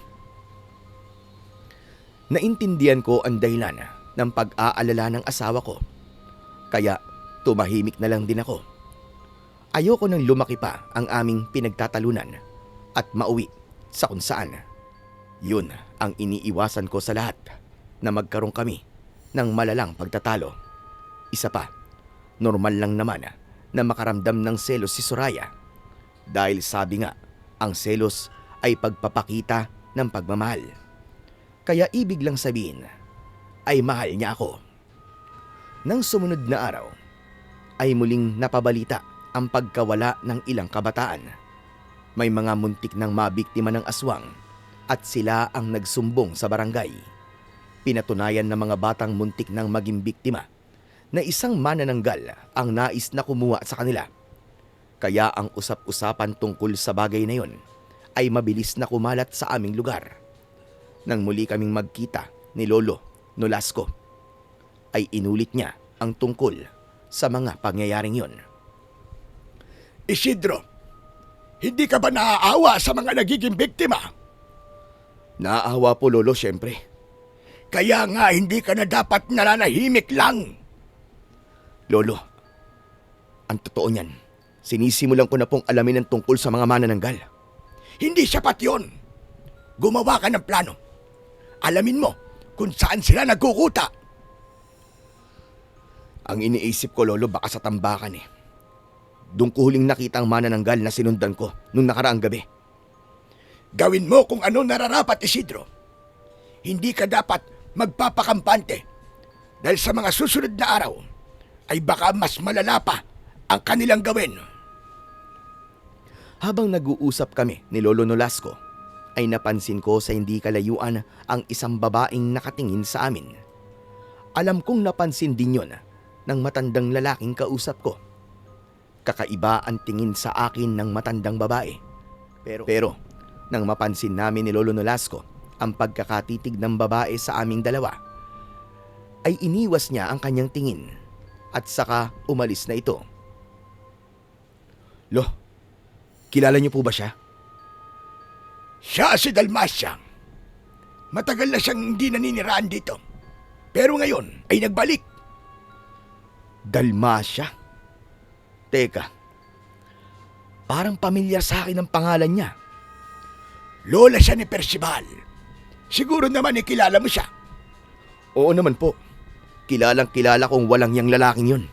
Naintindihan ko ang dahilan ng pag-aalala ng asawa ko. Kaya tumahimik na lang din ako. Ayoko nang lumaki pa ang aming pinagtatalunan at mauwi sa kung saan. Yun ang iniiwasan ko sa lahat, na magkaroon kami ng malalang pagtatalo. Isa pa, normal lang naman na makaramdam ng selos si Soraya. Dahil sabi nga, ang selos ay pagpapakita ng pagmamahal. Kaya ibig lang sabihin ay mahal niya ako. Nang sumunod na araw, ay muling napabalita ang pagkawala ng ilang kabataan. May mga muntik ng mabiktima ng aswang at sila ang nagsumbong sa barangay. Pinatunayan ng mga batang muntik ng maging biktima na isang manananggal ang nais na kumuha sa kanila. Kaya ang usap-usapan tungkol sa bagay na yon ay mabilis na kumalat sa aming lugar. Nang muli kaming magkita ni Lolo Nolasco, ay inulit niya ang tungkol sa mga pangyayaring yon. Isidro, hindi ka ba naaawa sa mga nagiging biktima? Naaawa po, Lolo, syempre. Kaya nga hindi ka na dapat nananahimik lang. Lolo, ang totoo niyan, sinisimulan ko na pong alamin ang tungkol sa mga manananggal. Hindi sapat yon. Gumawa ka ng plano. Alamin mo kung saan sila nagkukuta. Ang iniisip ko, Lolo, baka sa tambakan eh. Doon ko huling nakita ang manananggal na sinundan ko nung nakaraang gabi. Gawin mo kung ano nararapat, Isidro. Hindi ka dapat magpapakampante dahil sa mga susunod na araw ay baka mas malala pa ang kanilang gawin. Habang nag-uusap kami ni Lolo Nolasco, ay napansin ko sa hindi kalayuan ang isang babaeng nakatingin sa amin. Alam kong napansin din yon ng matandang lalaking kausap ko. Kakaiba ang tingin sa akin ng matandang babae. Pero nang mapansin namin ni Lolo Nolasco ang pagkakatitig ng babae sa aming dalawa, ay iniwas niya ang kanyang tingin at saka umalis na ito. Lo, kilala niyo po ba siya? Siya si Dalmasya. Matagal na siyang hindi naniniraan dito. Pero ngayon ay nagbalik. Dalmasya? Teka, parang pamilyar sa akin ang pangalan niya. Lola siya ni Percival. Siguro naman kilala mo siya. Oo naman po. Kilalang kilala kong walang yang lalaking yun.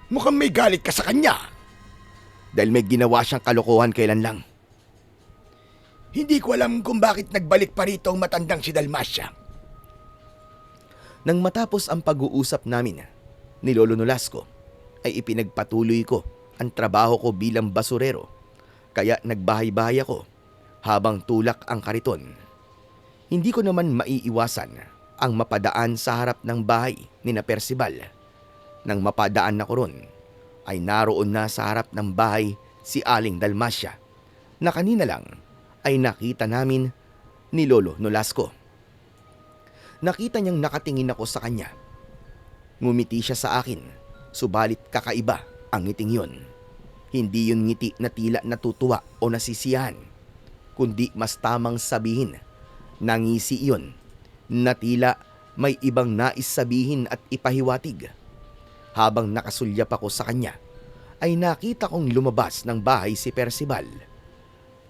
Mukhang may galit ka sa kanya. Dahil may ginawa siyang kalokohan kailan lang. Hindi ko alam kung bakit nagbalik pa rito ang matandang si Dalmasya. Nang matapos ang pag-uusap namin ni Lolo Nolasco, ay ipinagpatuloy ko ang trabaho ko bilang basurero. Kaya nagbahay-bahay ako habang tulak ang kariton. Hindi ko naman maiiwasan ang mapadaan sa harap ng bahay ni na Percival. Nang mapadaan ako ron, ay naroon na sa harap ng bahay si Aling Dalmasya na kanina lang ay nakita namin ni Lolo Nolasco. Nakita niyang nakatingin ako sa kanya. Ngumiti siya sa akin, subalit kakaiba ang ngiting yun. Hindi yun ngiti na tila natutuwa o nasisiyahan, kundi mas tamang sabihin, nangisi yun, na tila may ibang nais sabihin at ipahiwatig. Habang nakasulyap ako sa kanya, ay nakita kong lumabas ng bahay si Percival.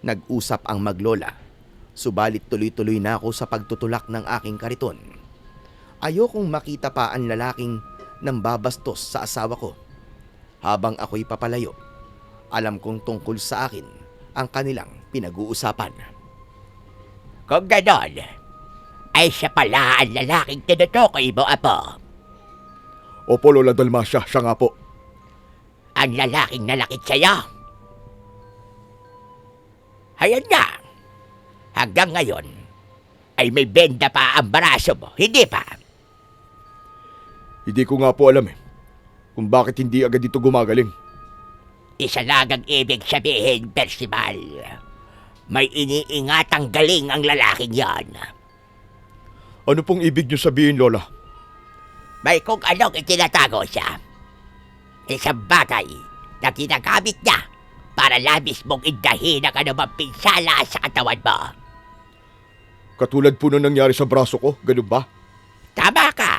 Nag-usap ang maglola, subalit tuloy-tuloy na ako sa pagtutulak ng aking kariton. Ayokong makita pa ang lalaking nang babastos sa asawa ko. Habang ako'y papalayo, alam kong tungkol sa akin ang kanilang pinag-uusapan. Kung ganon, ay siya pala ang lalaking tinutukoy mo, Apo. Opo, Lola Dalmasya, siya nga po. Ang lalaking nalakit sa'yo. Hayan nga, hanggang ngayon, ay may benda pa ang baraso mo, hindi pa? Hindi ko nga po alam kung bakit hindi agad ito gumagaling. Isa lang ang ibig sabihin, Percival. May iniingatang galing ang lalaking yan. Ano pong ibig niyo sabihin, Lola? May kung anong itinatago siya. Isang bagay na ginagamit niya para labis mong indahin ang anumang pinsala sa katawan mo. Katulad po nung nangyari sa braso ko, ganun ba? Tama ka.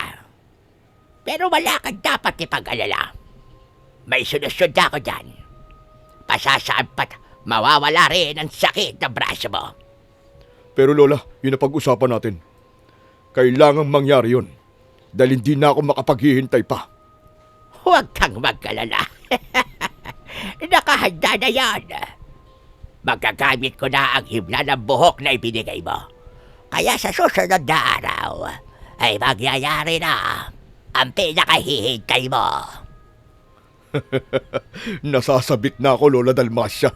Pero wala kang dapat ipag-alala. May solusyon na ako dyan. Pasasaan pat mawawala rin ang sakit ng braso mo. Pero Lola, yun ang pag-usapan natin. Kailangang mangyari yun. Dahil hindi na ako makapaghihintay pa. Huwag kang mag-alala. Nakahanda na yan. Magagamit ko na ang himla ng buhok na ibinigay mo. Kaya sa susunod na araw, ay magyayari na ang pinakahihintay mo. Nasasabik na ako, Lola Dalmasya.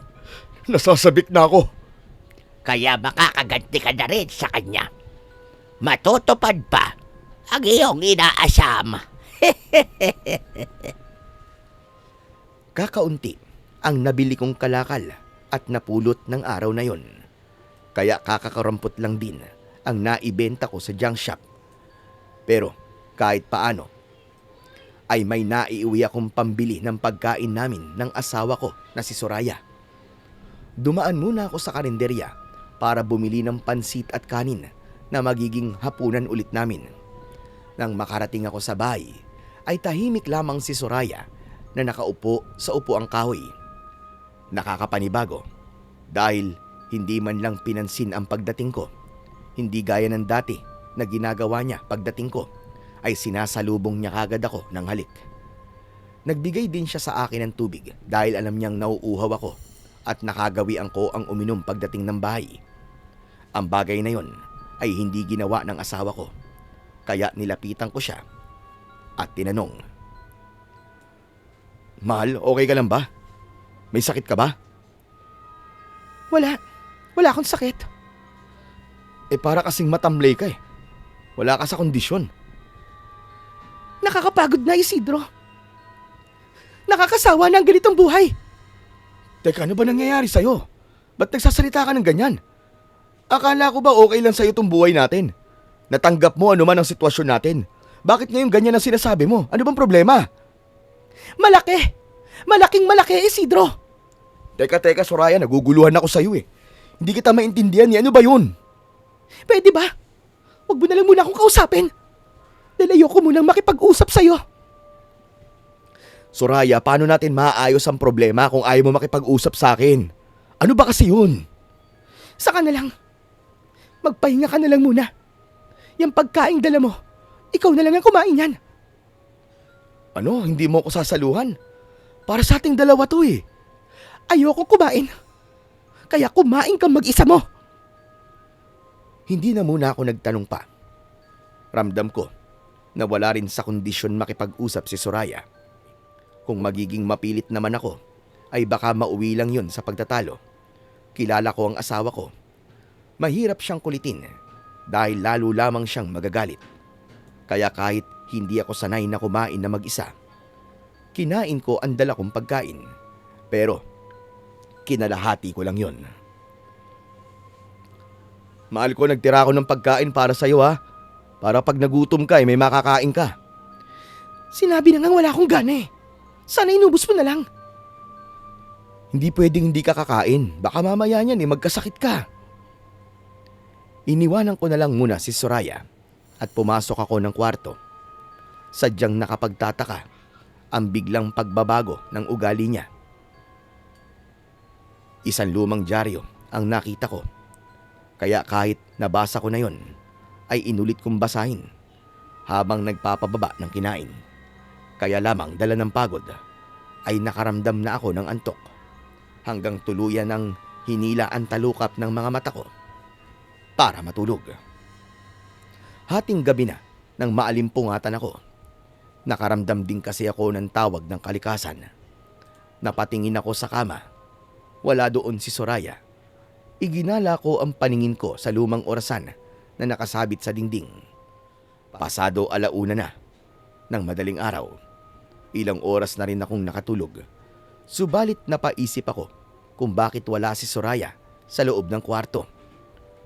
Nasasabik na ako. Kaya makakaganti ka na rin sa kanya. Matutupad pa ang iyong inaasam. Kakaunti ang nabili kong kalakal at napulot ng araw na yon. Kaya kakakarampot lang din ang naibenta ko sa junk shop. Pero kahit paano, ay may naiuwi akong pambili ng pagkain namin ng asawa ko na si Soraya. Dumaan muna ako sa karinderya para bumili ng pansit at kanin na magiging hapunan ulit namin. Nang makarating ako sa bahay, ay tahimik lamang si Soraya na nakaupo sa upuang kahoy. Nakakapanibago dahil hindi man lang pinansin ang pagdating ko. Hindi gaya ng dati na ginagawa niya pagdating ko ay sinasalubong niya kagad ako ng halik. Nagbigay din siya sa akin ng tubig dahil alam niyang nauuhaw ako at nakagawian ko ang uminom pagdating ng bahay. Ang bagay na yon ay hindi ginawa ng asawa ko, kaya nilapitan ko siya at tinanong, "Mahal, okay ka lang ba? May sakit ka ba?" Wala akong sakit. Para kasing matamlay ka . Wala ka sa kondisyon. Nakakapagod na, Isidro. Nakakasawa na ang ganitong buhay. Teka, ano ba nangyayari sa'yo? Ba't nagsasalita ka ng ganyan? Akala ko ba okay lang sa'yo tong buhay natin? Natanggap mo ano man ang sitwasyon natin. Bakit ngayon ganyan ang sinasabi mo? Ano bang problema? Malaki! Malaking malaki, Isidro! Teka, Soraya, naguguluhan ako sa'yo eh. Hindi kita maintindihan eh. Ano ba yun? Pwede ba? Huwag mo na lang muna akong kausapin. Dahil ayoko munang makipag-usap sa'yo. Soraya, paano natin maaayos ang problema kung ayaw mo makipag-usap sa akin? Ano ba kasi yun? Saka na lang. Magpahinga ka na lang muna. Yung pagkaing dala mo, ikaw na lang ang kumain yan. Ano? Hindi mo ako sasaluhan? Para sa ating dalawa to eh. Ayoko kumain. Kaya kumain kang mag-isa mo. Hindi na muna ako nagtanong pa. Ramdam ko na wala rin sa kondisyon makipag-usap si Soraya. Kung magiging mapilit naman ako, ay baka mauwi lang yun sa pagtatalo. Kilala ko ang asawa ko. Mahirap siyang kulitin dahil lalo lamang siyang magagalit. Kaya kahit hindi ako sanay na kumain na mag-isa, kinain ko ang dala kong pagkain. Pero kinalahati ko lang yun. Mahal ko, nagtira ako ng pagkain para sa'yo ha. Para pag nagutom ka may makakain ka. Sinabi na nga wala akong gana eh. Sana inubos mo na lang. Hindi pwedeng hindi ka kakain. Baka mamaya niyan magkasakit ka. Iniwanan ko na lang muna si Soraya at pumasok ako ng kwarto. Sadyang nakapagtataka ang biglang pagbabago ng ugali niya. Isang lumang dyaryo ang nakita ko. Kaya kahit nabasa ko na yon, ay inulit kong basahin habang nagpapababa ng kinain. Kaya lamang dala ng pagod ay nakaramdam na ako ng antok hanggang tuluyan ng hinila ang talukap ng mga mata ko para matulog. Hating gabi na nang maalimpungatan ako. Nakaramdam din kasi ako ng tawag ng kalikasan. Napatingin ako sa kama. Wala doon si Soraya. Iginala ko ang paningin ko sa lumang orasan na nakasabit sa dingding. Pasado 1:00 na ng madaling araw. Ilang oras na rin akong nakatulog. Subalit napaisip ako kung bakit wala si Soraya sa loob ng kwarto.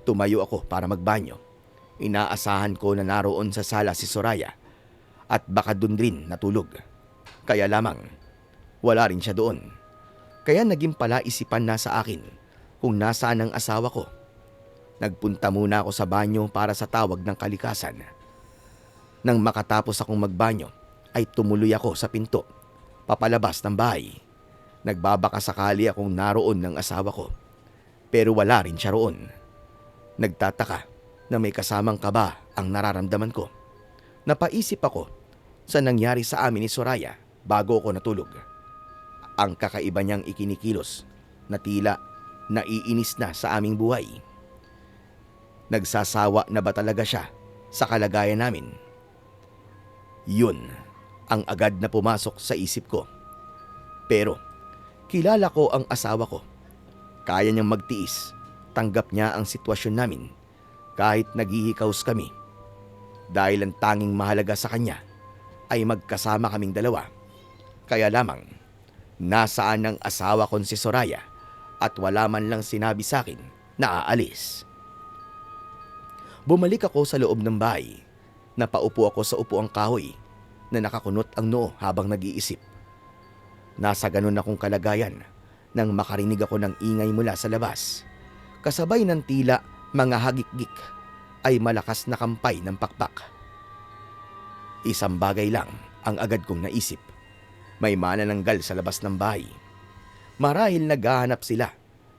Tumayo ako para magbanyo. Inaasahan ko na naroon sa sala si Soraya at baka dun rin natulog. Kaya lamang, wala rin siya doon. Kaya naging palaisipan na sa akin kung nasaan ang asawa ko. Nagpunta muna ako sa banyo para sa tawag ng kalikasan. Nang makatapos akong magbanyo, ay tumuloy ako sa pinto, papalabas ng bahay. Nagbabaka sakali akong naroon ng asawa ko. Pero wala rin siya roon. Nagtataka na may kasamang kaba ang nararamdaman ko. Napaisip ako sa nangyari sa amin ni Soraya bago ako natulog. Ang kakaiba niyang ikinikilos na tila naiinis na sa aming buhay. Nagsasawa na ba talaga siya sa kalagayan namin? Yun ang agad na pumasok sa isip ko. Pero kilala ko ang asawa ko. Kaya niyang magtiis. Tanggap niya ang sitwasyon namin kahit naghihikaos kami. Dahil ang tanging mahalaga sa kanya ay magkasama kaming dalawa. Kaya lamang, nasaan ang asawa kong si Soraya at wala man lang sinabi sa akin na aalis. Bumalik ako sa loob ng bahay. Napaupo ako sa upuang kahoy na nakakunot ang noo habang nag-iisip. Nasa ganun akong kalagayan nang makarinig ako ng ingay mula sa labas. Kasabay ng tila mga hagik-gik ay malakas na kampay ng pakpak. Isang bagay lang ang agad kong naisip. May manananggal sa labas ng bahay. Marahil naghahanap sila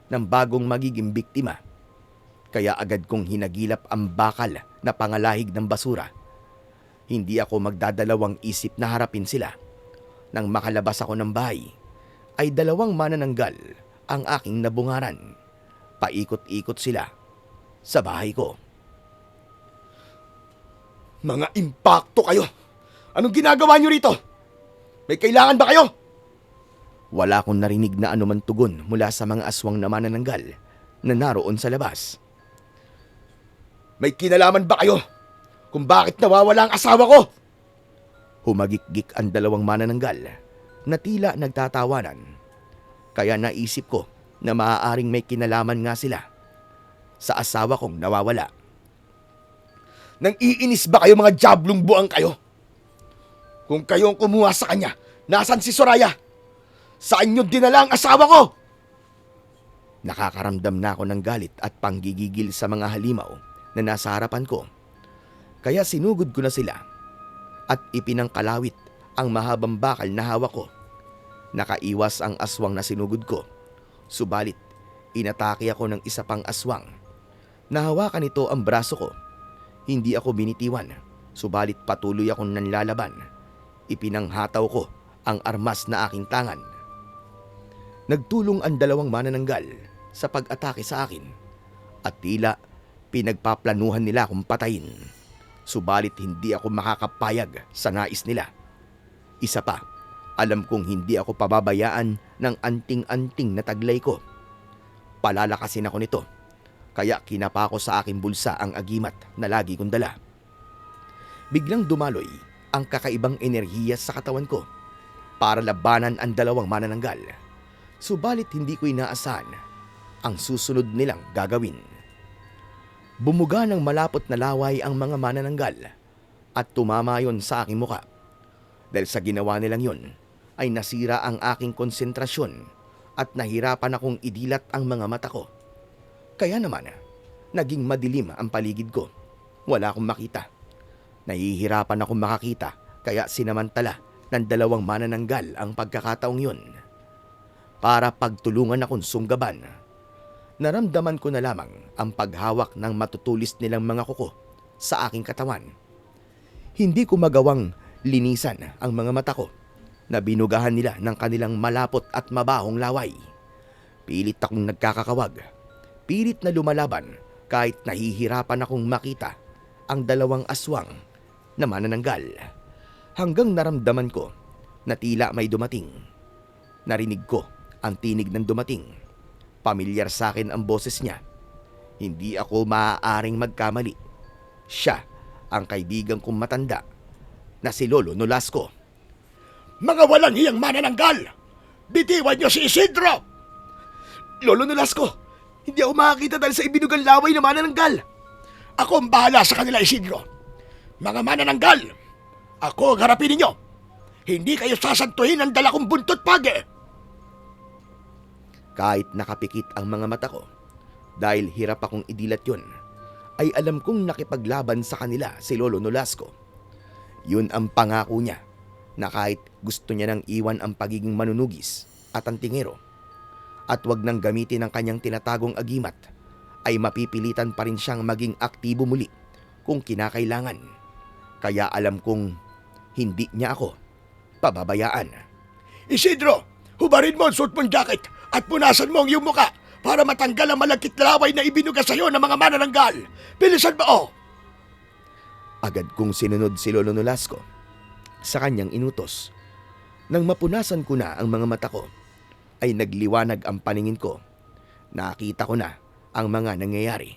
ng bagong magiging biktima. Kaya agad kong hinagilap ang bakal na pangalahig ng basura. Hindi ako magdadalawang isip na harapin sila. Nang makalabas ako ng bahay, ay 2 manananggal ang aking nabungaran. Paikot-ikot sila sa bahay ko. Mga impakto kayo! Anong ginagawa niyo rito? May kailangan ba kayo? Wala akong narinig na anumang tugon mula sa mga aswang na manananggal na naroon sa labas. May kinalaman ba kayo kung bakit nawawala ang asawa ko? Humagik-gik ang 2 manananggal na tila nagtatawanan. Kaya naisip ko na maaaring may kinalaman nga sila sa asawa kong nawawala. Nang iinis ba kayo mga jablong buang kayo? Kung kayo ang kumuha sa kanya, nasan si Soraya? Saan nyo dinala ang asawa ko? Nakakaramdam na ako ng galit at panggigigil sa mga halimaw na nasa harapan ko. Kaya sinugod ko na sila at ipinangkalawit ang mahabang bakal na hawak ko. Nakaiwas ang aswang na sinugod ko. Subalit, inatake ako ng isa pang aswang. Nahawakan nito ang braso ko. Hindi ako binitiwan, subalit patuloy akong nanlalaban. Ipinanghataw ko ang armas na aking tangan. Nagtulong ang dalawang manananggal sa pag-atake sa akin at tila pinagpaplanuhan nila akong patayin. Subalit hindi ako makakapayag sa nais nila. Isa pa, alam kong hindi ako pababayaan ng anting-anting na taglay ko. Palalakasin ako nito, kaya kinapa ko sa aking bulsa ang agimat na lagi kong dala. Biglang dumaloy ang kakaibang enerhiya sa katawan ko para labanan ang dalawang manananggal. Subalit hindi ko inaasahan ang susunod nilang gagawin. Bumuga ng malapot na laway ang mga manananggal at tumama yon sa aking muka. Dahil sa ginawa nilang yon ay nasira ang aking konsentrasyon at nahirapan akong idilat ang mga mata ko. Kaya naman, naging madilim ang paligid ko. Wala akong makita. Nahihirapan akong makakita kaya sinamantala ng dalawang manananggal ang pagkakataong yun. Para pagtulungan akong sunggaban, naramdaman ko na lamang ang paghawak ng matutulis nilang mga kuko sa aking katawan. Hindi ko magawang linisan ang mga mata ko na binugahan nila ng kanilang malapot at mabahong laway. Pilit akong nagkakakawag. Pilit na lumalaban kahit nahihirapan akong makita ang dalawang aswang na manananggal. Hanggang naramdaman ko na tila may dumating. Narinig ko ang tinig ng dumating. Pamilyar sa akin ang boses niya. Hindi ako maaaring magkamali. Siya ang kaibigan kong matanda na si Lolo Nolasco. Mga walang hiyang manananggal! Bitiwan nyo si Isidro! Lolo Nolasco, hindi ako makakita dahil sa ibinugang laway na manananggal. Ako ang bahala sa kanila, Isidro. Mga manananggal, ako ang harapin ninyo. Hindi kayo sasantuhin ng dala kong buntot pagi. Kahit nakapikit ang mga mata ko, dahil hirap akong idilat yun, ay alam kong nakipaglaban sa kanila si Lolo Nolasco. Yun ang pangako niya, na kahit gusto niya nang iwan ang pagiging manunugis at antingero, at wag nang gamitin ang kanyang tinatagong agimat, ay mapipilitan pa rin siyang maging aktibo muli kung kinakailangan. Kaya alam kong hindi niya ako pababayaan. Isidro, hubarin mo ang suot mong jacket at punasan mo ang iyong muka para matanggal ang malagkit na laway na ibinuga sa iyo ng mga manananggal. Bilisan mo! Agad kong sinunod si Lolo Nolasco sa kanyang inutos. Nang mapunasan ko na ang mga mata ko, ay nagliwanag ang paningin ko. Nakita ko na ang mga nangyayari.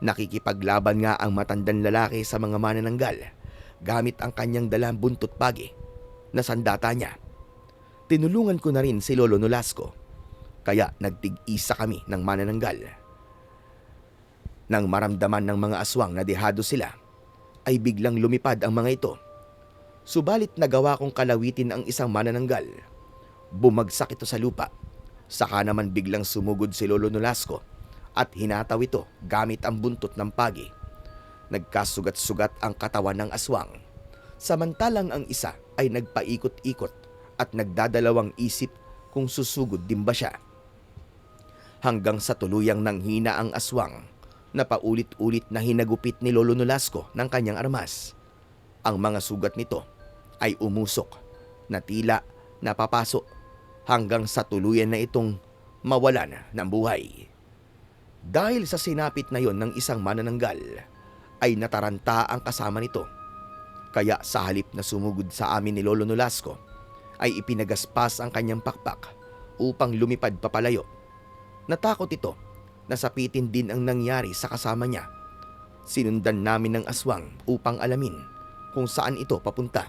Nakikipaglaban nga ang matandang lalaki sa mga manananggal gamit ang kanyang dalang buntot pagi na sandata niya. Tinulungan ko na rin si Lolo Nolasco, kaya nagtig-isa kami ng manananggal. Nang maramdaman ng mga aswang na dehado sila, ay biglang lumipad ang mga ito. Subalit nagawa kong kalawitin ang isang manananggal. Bumagsak ito sa lupa. Saka naman biglang sumugod si Lolo Nolasco at hinataw ito gamit ang buntot ng pagi. Nagkasugat-sugat ang katawan ng aswang. Samantalang ang isa ay nagpaikot-ikot at nagdadalawang isip kung susugod din ba siya. Hanggang sa tuluyang nanghina ang aswang na paulit-ulit na hinagupit ni Lolo Nolasco ng kanyang armas. Ang mga sugat nito ay umusok na tila napapaso hanggang sa tuluyan na itong mawalan ng buhay. Dahil sa sinapit na yon ng isang manananggal, ay nataranta ang kasama nito. Kaya sa halip na sumugod sa amin ni Lolo Nolasco, ay ipinagaspas ang kanyang pakpak upang lumipad papalayo. Natakot ito na sapitin din ang nangyari sa kasama niya. Sinundan namin ng aswang upang alamin kung saan ito papunta.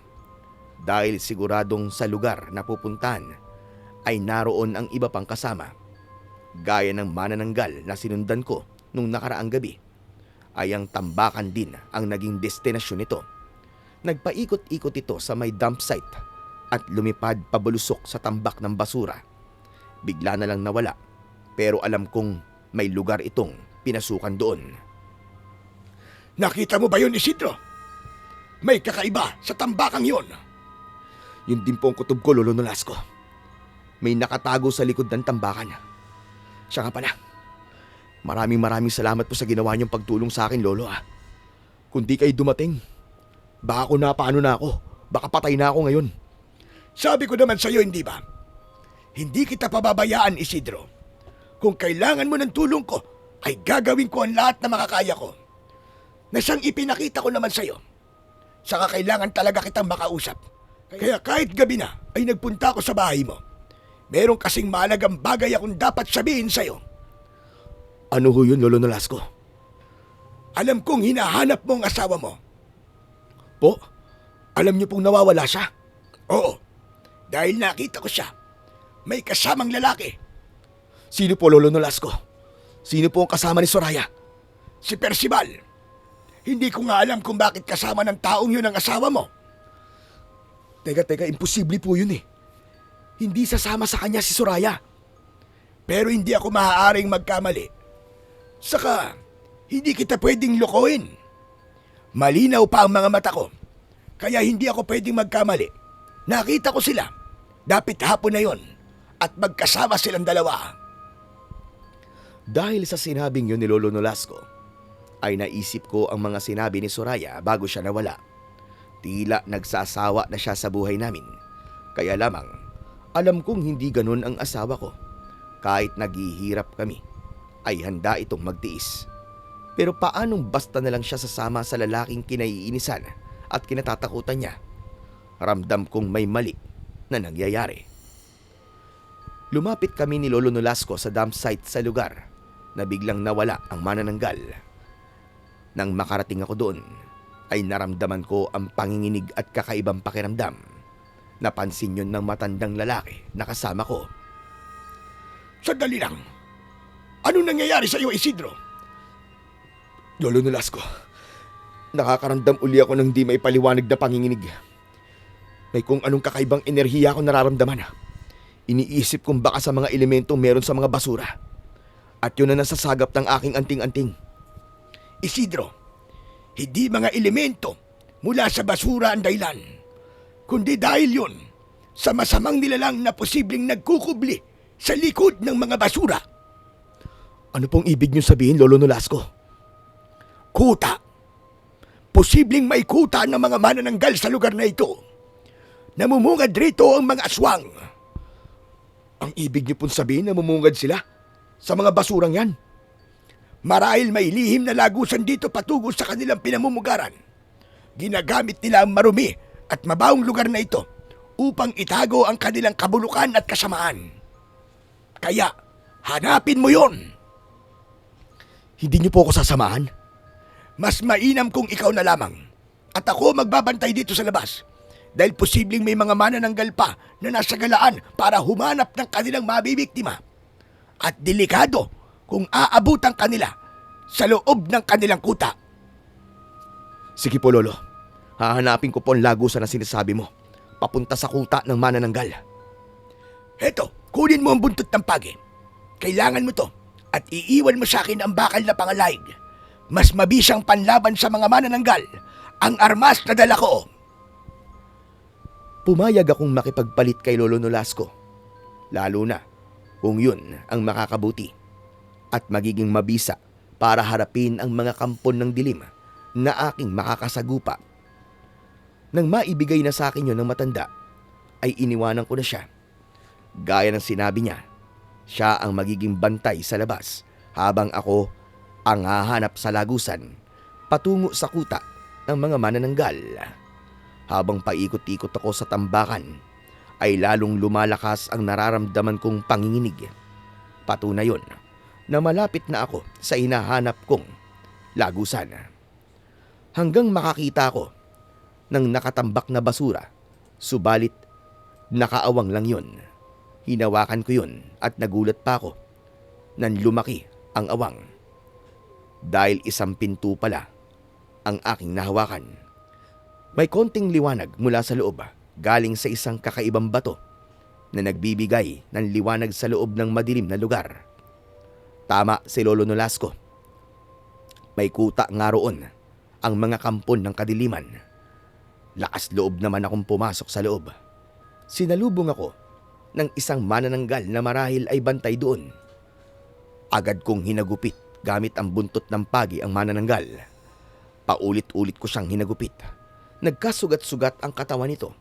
dahil siguradong sa lugar na pupuntahan ay naroon ang iba pang kasama. Gaya ng manananggal na sinundan ko nung nakaraang gabi, ay ang tambakan din ang naging destinasyon nito. Nagpaikot-ikot ito sa may dump site at lumipad pabulusok sa tambak ng basura. Bigla na lang nawala, pero alam kong may lugar itong pinasukan doon. Nakita mo ba yun, Isidro? May kakaiba sa tambakang yun. Yun din po ang kutob ko, Lolo Nolasco. May nakatago sa likod ng tambakan. Siya nga pala. Maraming salamat po sa ginawa niyong pagtulong sa akin, Lolo. Kung di kayo dumating, baka paano na ako. Baka patay na ako ngayon. Sabi ko naman sa'yo, hindi ba? Hindi kita pababayaan, Isidro. Kung kailangan mo ng tulong ko, ay gagawin ko ang lahat na makakaya ko. Na siyang ipinakita ko naman sa'yo. Saka kailangan talaga kitang makausap. Kaya kahit gabi na, ay nagpunta ako sa bahay mo. Meron kasing mahalagang bagay akong dapat sabihin sa'yo. Ano ho yun, Lolo Nolasco? Alam kong hinahanap mo ang asawa mo. Po? Alam niyo pong nawawala siya? Oo, dahil nakita ko siya. May kasamang lalaki. Sino po, Lolo Nolasco? Sino po ang kasama ni Soraya? Si Percival. Hindi ko nga alam kung bakit kasama ng taong yun ang asawa mo. Teka, imposible po yun eh. Hindi sasama sa kanya si Soraya. Pero hindi ako maaaring magkamali. Saka, hindi kita pwedeng lokohin. Malinaw pa ang mga mata ko. Kaya hindi ako pwedeng magkamali. Nakita ko sila. Dapit hapon na yon. At magkasama silang dalawa. Dahil sa sinabing yun ni Lolo Nolasco, ay naisip ko ang mga sinabi ni Soraya bago siya nawala. Tila nagsasawa na siya sa buhay namin. Kaya lamang, alam kong hindi ganun ang asawa ko. Kahit naghihirap kami, ay handa itong magtiis. Pero paanong basta na lang siya sasama sa lalaking kinaiinisan at kinatatakutan niya? Ramdam kong may mali na nangyayari. Lumapit kami ni Lolo Nolasco sa dump site sa lugar na biglang nawala ang manananggal. Nang makarating ako doon, ay naramdaman ko ang panginginig at kakaibang pakiramdam. Napansin yun ng matandang lalaki na kasama ko. Sandali lang. Anong nangyayari sa iyo, Isidro? Lolo Nolasco, nakakaramdam uli ako ng di may paliwanag na panginginig. May kung anong kakaibang enerhiya ako nararamdaman. Iniisip kong baka sa mga elementong meron sa mga basura. At yun na nasasagap ng aking anting-anting. Isidro, hindi mga elemento mula sa basura ang dahilan, kundi dahil yun sa masamang nilalang na posibleng nagkukubli sa likod ng mga basura. Ano pong ibig niyo sabihin, Lolo Nolasco? Kuta. Posibleng may kuta ng mga manananggal sa lugar na ito. Namumungad rito ang mga aswang. Ang ibig niyo pong sabihin na namumungad sila sa mga basurang yan? Marahil may lihim na lagusan dito patungo sa kanilang pinamumugaran. Ginagamit nila ang marumi at mabawong lugar na ito upang itago ang kanilang kabulukan at kasamaan. Kaya, hanapin mo yon. Hindi niyo po ako sasamahan? Mas mainam kung ikaw na lamang. At ako magbabantay dito sa labas. Dahil posibleng may mga manananggal pa na nasa galaan para humanap ng kanilang mabibiktima. At delikado kung aabutan kanila sa loob ng kanilang kuta. Sige po, Lolo. Hahanapin ko po ang lagusan na sinasabi mo. Papunta sa kuta ng manananggal. Heto, kunin mo ang buntot ng pagi. Kailangan mo to. At iiwan mo sa akin ang bakal na pangalaig. Mas mabisang panlaban sa mga manananggal ang armas na dala ko. Pumayag akong makipagpalit kay Lolo Nolasco. Lalo na kung yun ang makakabuti. At magiging mabisa para harapin ang mga kampon ng dilim na aking makakasagupa. Nang maibigay na sa akin yun ng matanda, ay iniwanan ko na siya. Gaya ng sinabi niya, siya ang magiging bantay sa labas habang ako ang hahanap sa lagusan patungo sa kuta ng mga manananggal. Habang paikot-ikot ako sa tambakan, ay lalong lumalakas ang nararamdaman kong panginginig. Patunay yun na malapit na ako sa hinahanap kong lagusan. Hanggang makakita ko ng nakatambak na basura Subalit, nakaawang lang yun. Hinawakan ko yun at nagulat pa ako nang lumaki ang awang. Dahil isang pinto pala ang aking nahawakan. May konting liwanag mula sa loob galing sa isang kakaibang bato na nagbibigay ng liwanag sa loob ng madilim na lugar. Tama si Lolo Nolasco. May kuta nga roon ang mga kampon ng kadiliman. Lakas loob naman akong pumasok sa loob. Sinalubong ako ng isang manananggal na marahil ay bantay doon. Agad kong hinagupit gamit ang buntot ng pagi ang manananggal. Paulit-ulit ko siyang hinagupit. Nagkasugat-sugat ang katawan nito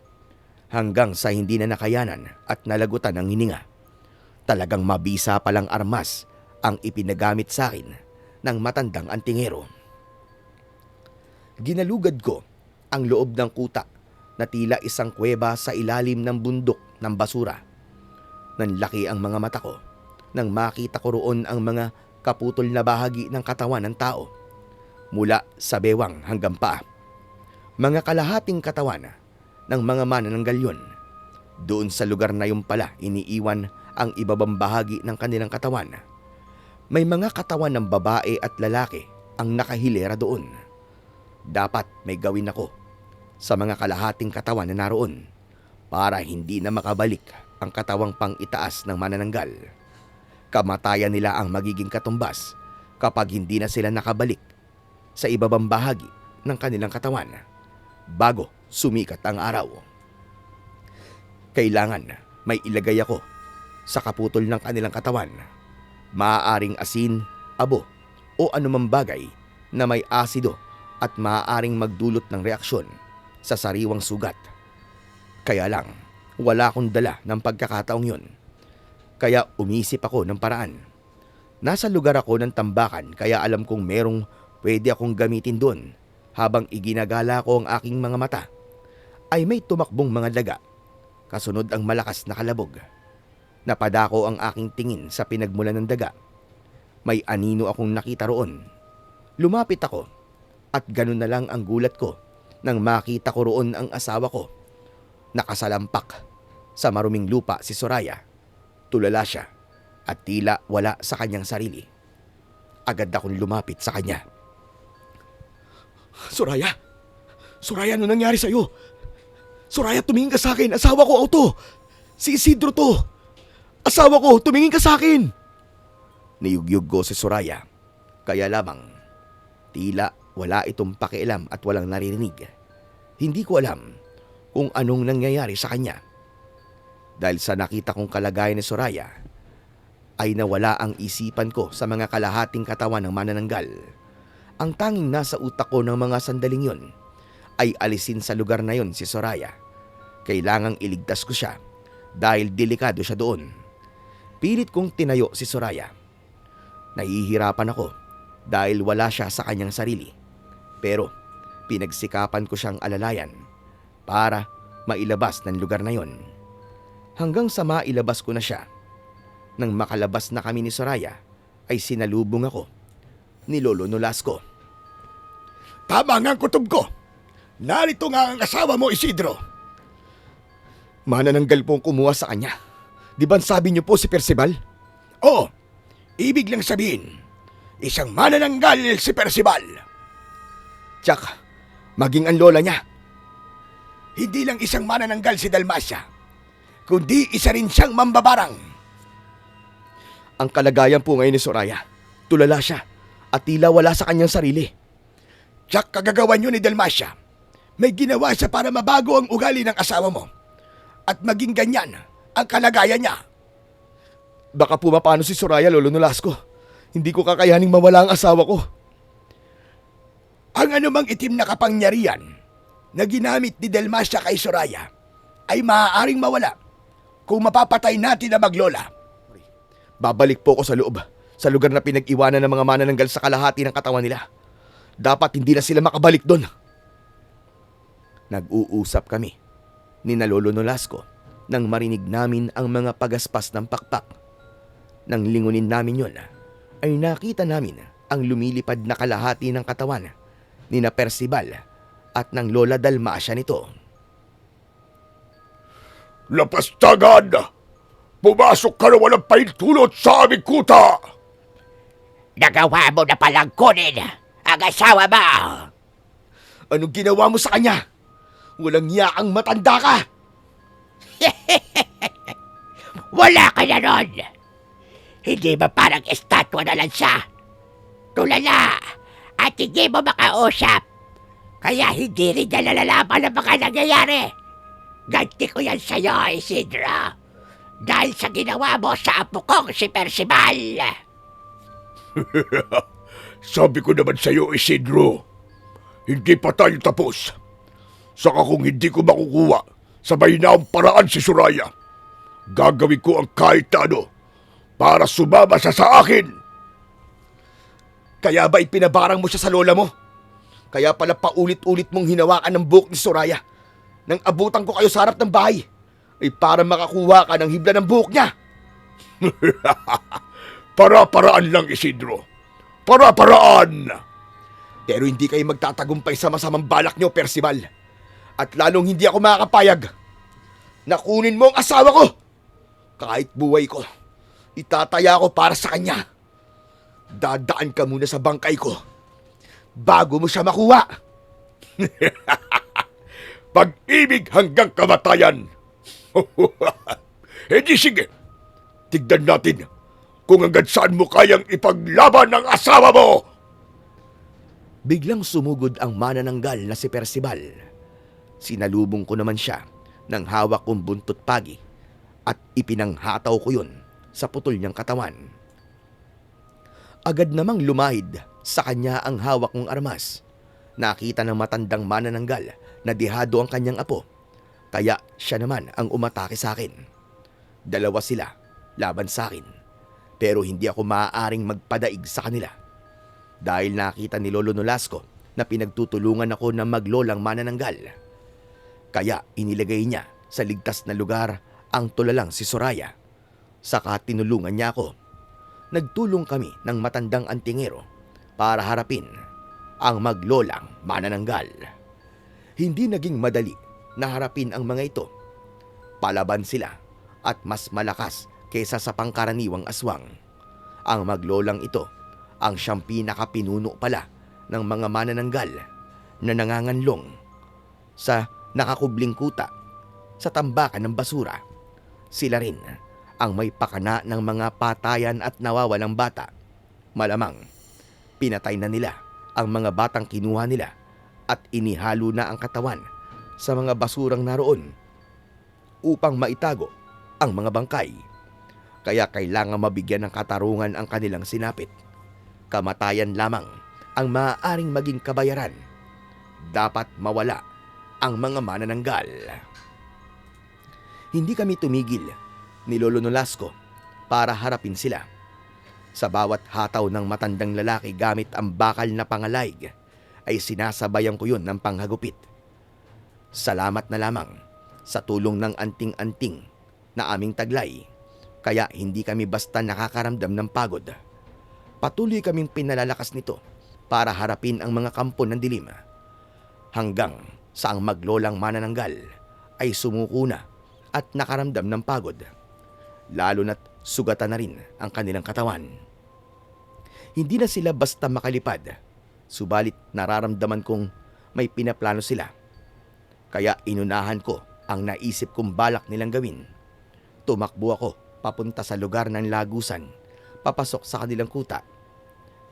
hanggang sa hindi na nakayanan at nalagutan ng hininga. Talagang mabisa palang armas ang ipinagamit sa akin ng matandang antingero. Ginalugad ko ang loob ng kuta na tila isang kuweba sa ilalim ng bundok ng basura. Nanlaki ang mga mata ko nang makita ko roon ang mga kaputol na bahagi ng katawan ng tao mula sa bewang hanggang paa. Mga kalahating katawan ng mga manananggal yun. Doon sa lugar na yun pala iniiwan ang ibabang bahagi ng kanilang katawan. May mga katawan ng babae at lalaki ang nakahilera doon. Dapat may gawin ako sa mga kalahating katawan na naroon para hindi na makabalik ang katawang pang-itaas ng manananggal. Kamatayan nila ang magiging katumbas kapag hindi na sila nakabalik sa ibabang bahagi ng kanilang katawan bago sumikat ang araw. Kailangan may ilagay ako sa kaputol ng kanilang katawan. Maaaring asin, abo o anumang bagay na may asido at maaaring magdulot ng reaksyon sa sariwang sugat. Kaya lang, wala akong dala ng pagkakataong yun. Kaya umisip ako ng paraan. Nasa lugar ako ng tambakan kaya alam kong merong pwede akong gamitin doon. Habang iginagala ko ang aking mga mata, ay may tumakbong mga daga. Kasunod ang malakas na kalabog. Napadako ang aking tingin sa pinagmulan ng daga. May anino akong nakita roon. Lumapit ako at ganun na lang ang gulat ko nang makita ko roon ang asawa ko. Nakasalampak sa maruming lupa si Soraya. Tulala siya at tila wala sa kanyang sarili. Agad akong lumapit sa kanya. Soraya! Soraya, ano nangyari sa'yo? Soraya, tumingin ka sa akin. Asawa ko, auto. Si Isidro to. Asawa ko, tumingin ka sa akin. Niyugyug ko si Soraya. Kaya lamang, tila wala itong pakialam at walang naririnig. Hindi ko alam kung anong nangyayari sa kanya. Dahil sa nakita kong kalagayan ni Soraya, ay nawala ang isipan ko sa mga kalahating katawan ng manananggal. Ang tanging nasa utak ko ng mga sandaling yon ay alisin sa lugar na yon si Soraya. Kailangang iligtas ko siya dahil delikado siya doon. Pilit kong tinayo si Soraya. Nahihirapan ako dahil wala siya sa kanyang sarili. Pero pinagsikapan ko siyang alalayan para mailabas ng lugar na yon. Hanggang sa mailabas ko na siya. Nang makalabas na kami ni Soraya ay sinalubong ako ni Lolo Nolasco. Tama nga ang kutob ko. Narito nga ang asawa mo, Isidro. Manananggal po ang kumuha sa kanya. Di ba sabi niyo po si Percival? Oo, ibig lang sabihin, isang manananggal si Percival. Tsak, maging ang lola niya. Hindi lang isang manananggal si Dalmacia, kundi isa rin siyang mambabarang. Ang kalagayan po ngayon ni Soraya, tulala siya at tila wala sa kanyang sarili. Tsak, kagagawan yun ni Dalmacia. May ginawa siya para mabago ang ugali ng asawa mo at maging ganyan ang kalagayan niya. Baka pumapano si Soraya, Lolo Nolasco. Hindi ko kakayaning mawala ang asawa ko. Ang anumang itim na kapangyarihan na ginamit ni Dalmacia kay Soraya ay maaaring mawala kung mapapatay natin na maglola. Babalik po ako sa loob, sa lugar na pinag-iwanan ng mga manananggal sa kalahati ng katawan nila. Dapat hindi na sila makabalik doon. Nag-uusap kami ni na Lolo Nolasco nang marinig namin ang mga pagaspas ng pakpak. Nang lingunin namin yon, ay nakita namin ang lumilipad na kalahati ng katawan ni na Percival at ng Lola Dalmacia nito. Lapastagan! Pumasok ka na walang pahintulot sa aming kuta! Nagawa mo na palang kunin ang asawa mo! Anong ginawa mo sa kanya? Walang hiya kang matanda ka! Wala ka na ron! Hindi ba parang estatwa na lang siya? Tulala at hindi mo makausap. Kaya hindi rin niya nalalaman ang mga nangyayari. Ganti ko yan sa'yo, Isidro. Dahil sa ginawa mo sa apo kong si Percival. Sabi ko naman sa'yo, Isidro, hindi pa tayo tapos. Saka kung hindi ko makukuha sa baynaong paraan si Soraya, gagawin ko ang kahit na ano para sumama siya sa akin. Kaya ba ipinabarang mo siya sa lola mo? Kaya pala paulit-ulit mong hinawakan ng buhok ni Soraya nang abutan ko kayo sa harap ng bahay ay para makakuha ka ng hibla ng buhok niya. Para-paraan lang, Isidro. Para-paraan! Pero hindi kayo magtatagumpay sa masamang balak niyo, Percival. At lalong hindi ako makakapayag na kunin mo ang asawa ko. Kahit buhay ko, itataya ko para sa kanya. Dadaan ka muna sa bangkay ko bago mo siya makuha. Pag-ibig hanggang kamatayan. Eh di sige, tignan natin kung hanggang saan mo kayang ipaglaban ang asawa mo. Biglang sumugod ang manananggal na si Percival. Sinalubong ko naman siya ng hawak kong buntot pagi at ipinanghataw ko yun sa putol niyang katawan. Agad namang lumahid sa kanya ang hawak kong armas. Nakita ng matandang manananggal na dihado ang kanyang apo, kaya siya naman ang umatake sa akin. Dalawa sila laban sa akin, pero hindi ako maaaring magpadaig sa kanila. Dahil nakita ni Lolo Nolasco na pinagtutulungan ako ng maglolang manananggal. Kaya inilagay niya sa ligtas na lugar ang tulalang si Soraya. Saka tinulungan niya ako. Nagtulong kami ng matandang antingero para harapin ang maglolang manananggal. Hindi naging madali na harapin ang mga ito. Palaban sila at mas malakas kaysa sa pangkaraniwang aswang. Ang maglolang ito ang siyang pinakapinuno pala ng mga manananggal na nanganganlong sa nakakubling kuta sa tambakan ng basura. Sila rin ang may pakana ng mga patayan at nawawalang bata. Malamang pinatay na nila ang mga batang kinuha nila at inihalo na ang katawan sa mga basurang naroon upang maitago ang mga bangkay. Kaya kailangan mabigyan ng katarungan ang kanilang sinapit. Kamatayan lamang ang maaaring maging kabayaran. Dapat mawala ang mga manananggal. Hindi kami tumigil ni Lolo Nolasco para harapin sila. Sa bawat hataw ng matandang lalaki gamit ang bakal na pangalayg ay sinasabayan ko yun ng panghagupit. Salamat na lamang sa tulong ng anting-anting na aming taglay, kaya hindi kami basta nakakaramdam ng pagod. Patuloy kaming pinalalakas nito para harapin ang mga kampo ng dilim. Hanggang sa ang maglolang manananggal ay sumuko na at nakaramdam ng pagod. Lalo na't sugatan na rin ang kanilang katawan. Hindi na sila basta makalipad, subalit nararamdaman kong may pinaplano sila. Kaya inunahan ko ang naisip kong balak nilang gawin. Tumakbo ako papunta sa lugar ng lagusan, papasok sa kanilang kuta.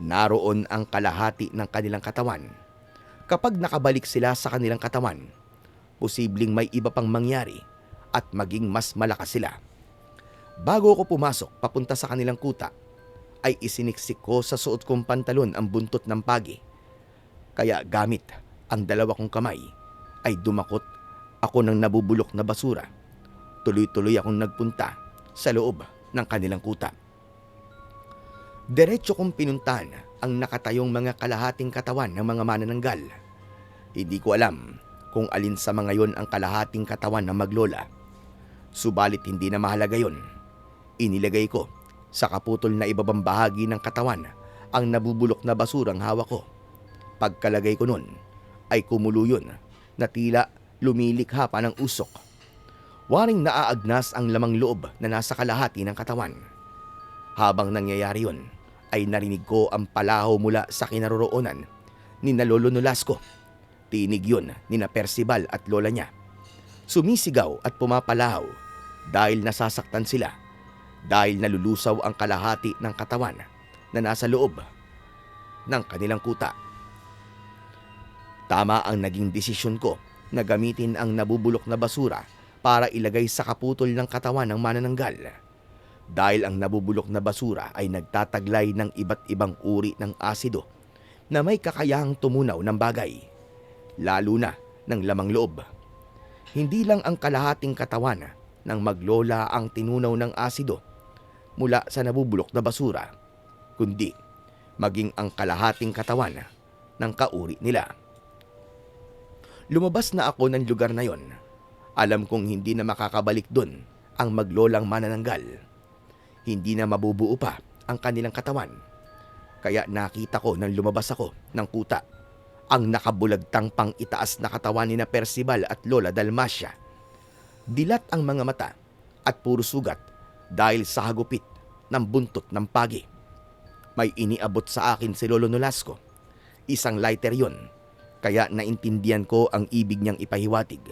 Naroon ang kalahati ng kanilang katawan. Kapag nakabalik sila sa kanilang katawan, posibleng may iba pang mangyari at maging mas malakas sila. Bago ako pumasok papunta sa kanilang kuta, ay isiniksik ko sa suot kong pantalon ang buntot ng pagi. Kaya gamit ang dalawa kong kamay, ay dumakot ako ng nabubulok na basura. Tuloy-tuloy akong nagpunta sa loob ng kanilang kuta. Diretso kong pinuntahan ang nakatayong mga kalahating katawan ng mga manananggal. Hindi ko alam kung alin sa mga yon ang kalahating katawan ng maglola. Subalit hindi na mahalaga yon. Inilagay ko sa kaputol na ibabang bahagi ng katawan ang nabubulok na basurang hawak ko. Pagkalagay ko nun ay kumulo yun na tila lumilikha pa ng usok. Waring naaagnas ang lamang loob na nasa kalahati ng katawan. Habang nangyayari yun, ay narinig ko ang palahaw mula sa kinaroroonan ni na Lolo Nolasco. Tinig yun ni na Percival at lola niya. Sumisigaw at pumapalahaw dahil nasasaktan sila, dahil nalulusaw ang kalahati ng katawan na nasa loob ng kanilang kuta. Tama ang naging desisyon ko na gamitin ang nabubulok na basura para ilagay sa kaputol ng katawan ng manananggal. Dahil ang nabubulok na basura ay nagtataglay ng iba't ibang uri ng asido na may kakayahang tumunaw ng bagay, lalo na ng lamang loob. Hindi lang ang kalahating katawan ng maglola ang tinunaw ng asido mula sa nabubulok na basura, kundi maging ang kalahating katawan ng kauri nila. Lumabas na ako ng lugar na yon. Alam kong hindi na makakabalik dun ang maglolang manananggal. Hindi na mabubuo pa ang kanilang katawan. Kaya nakita ko nang lumabas ako ng kuta ang nakabulagtang pang itaas na katawan ni na Percival at Lola Dalmacia. Dilat ang mga mata at puro sugat dahil sa hagupit ng buntot ng pagi. May iniabot sa akin si Lolo Nolasco. Isang lighter yon, kaya naintindihan ko ang ibig niyang ipahiwatig.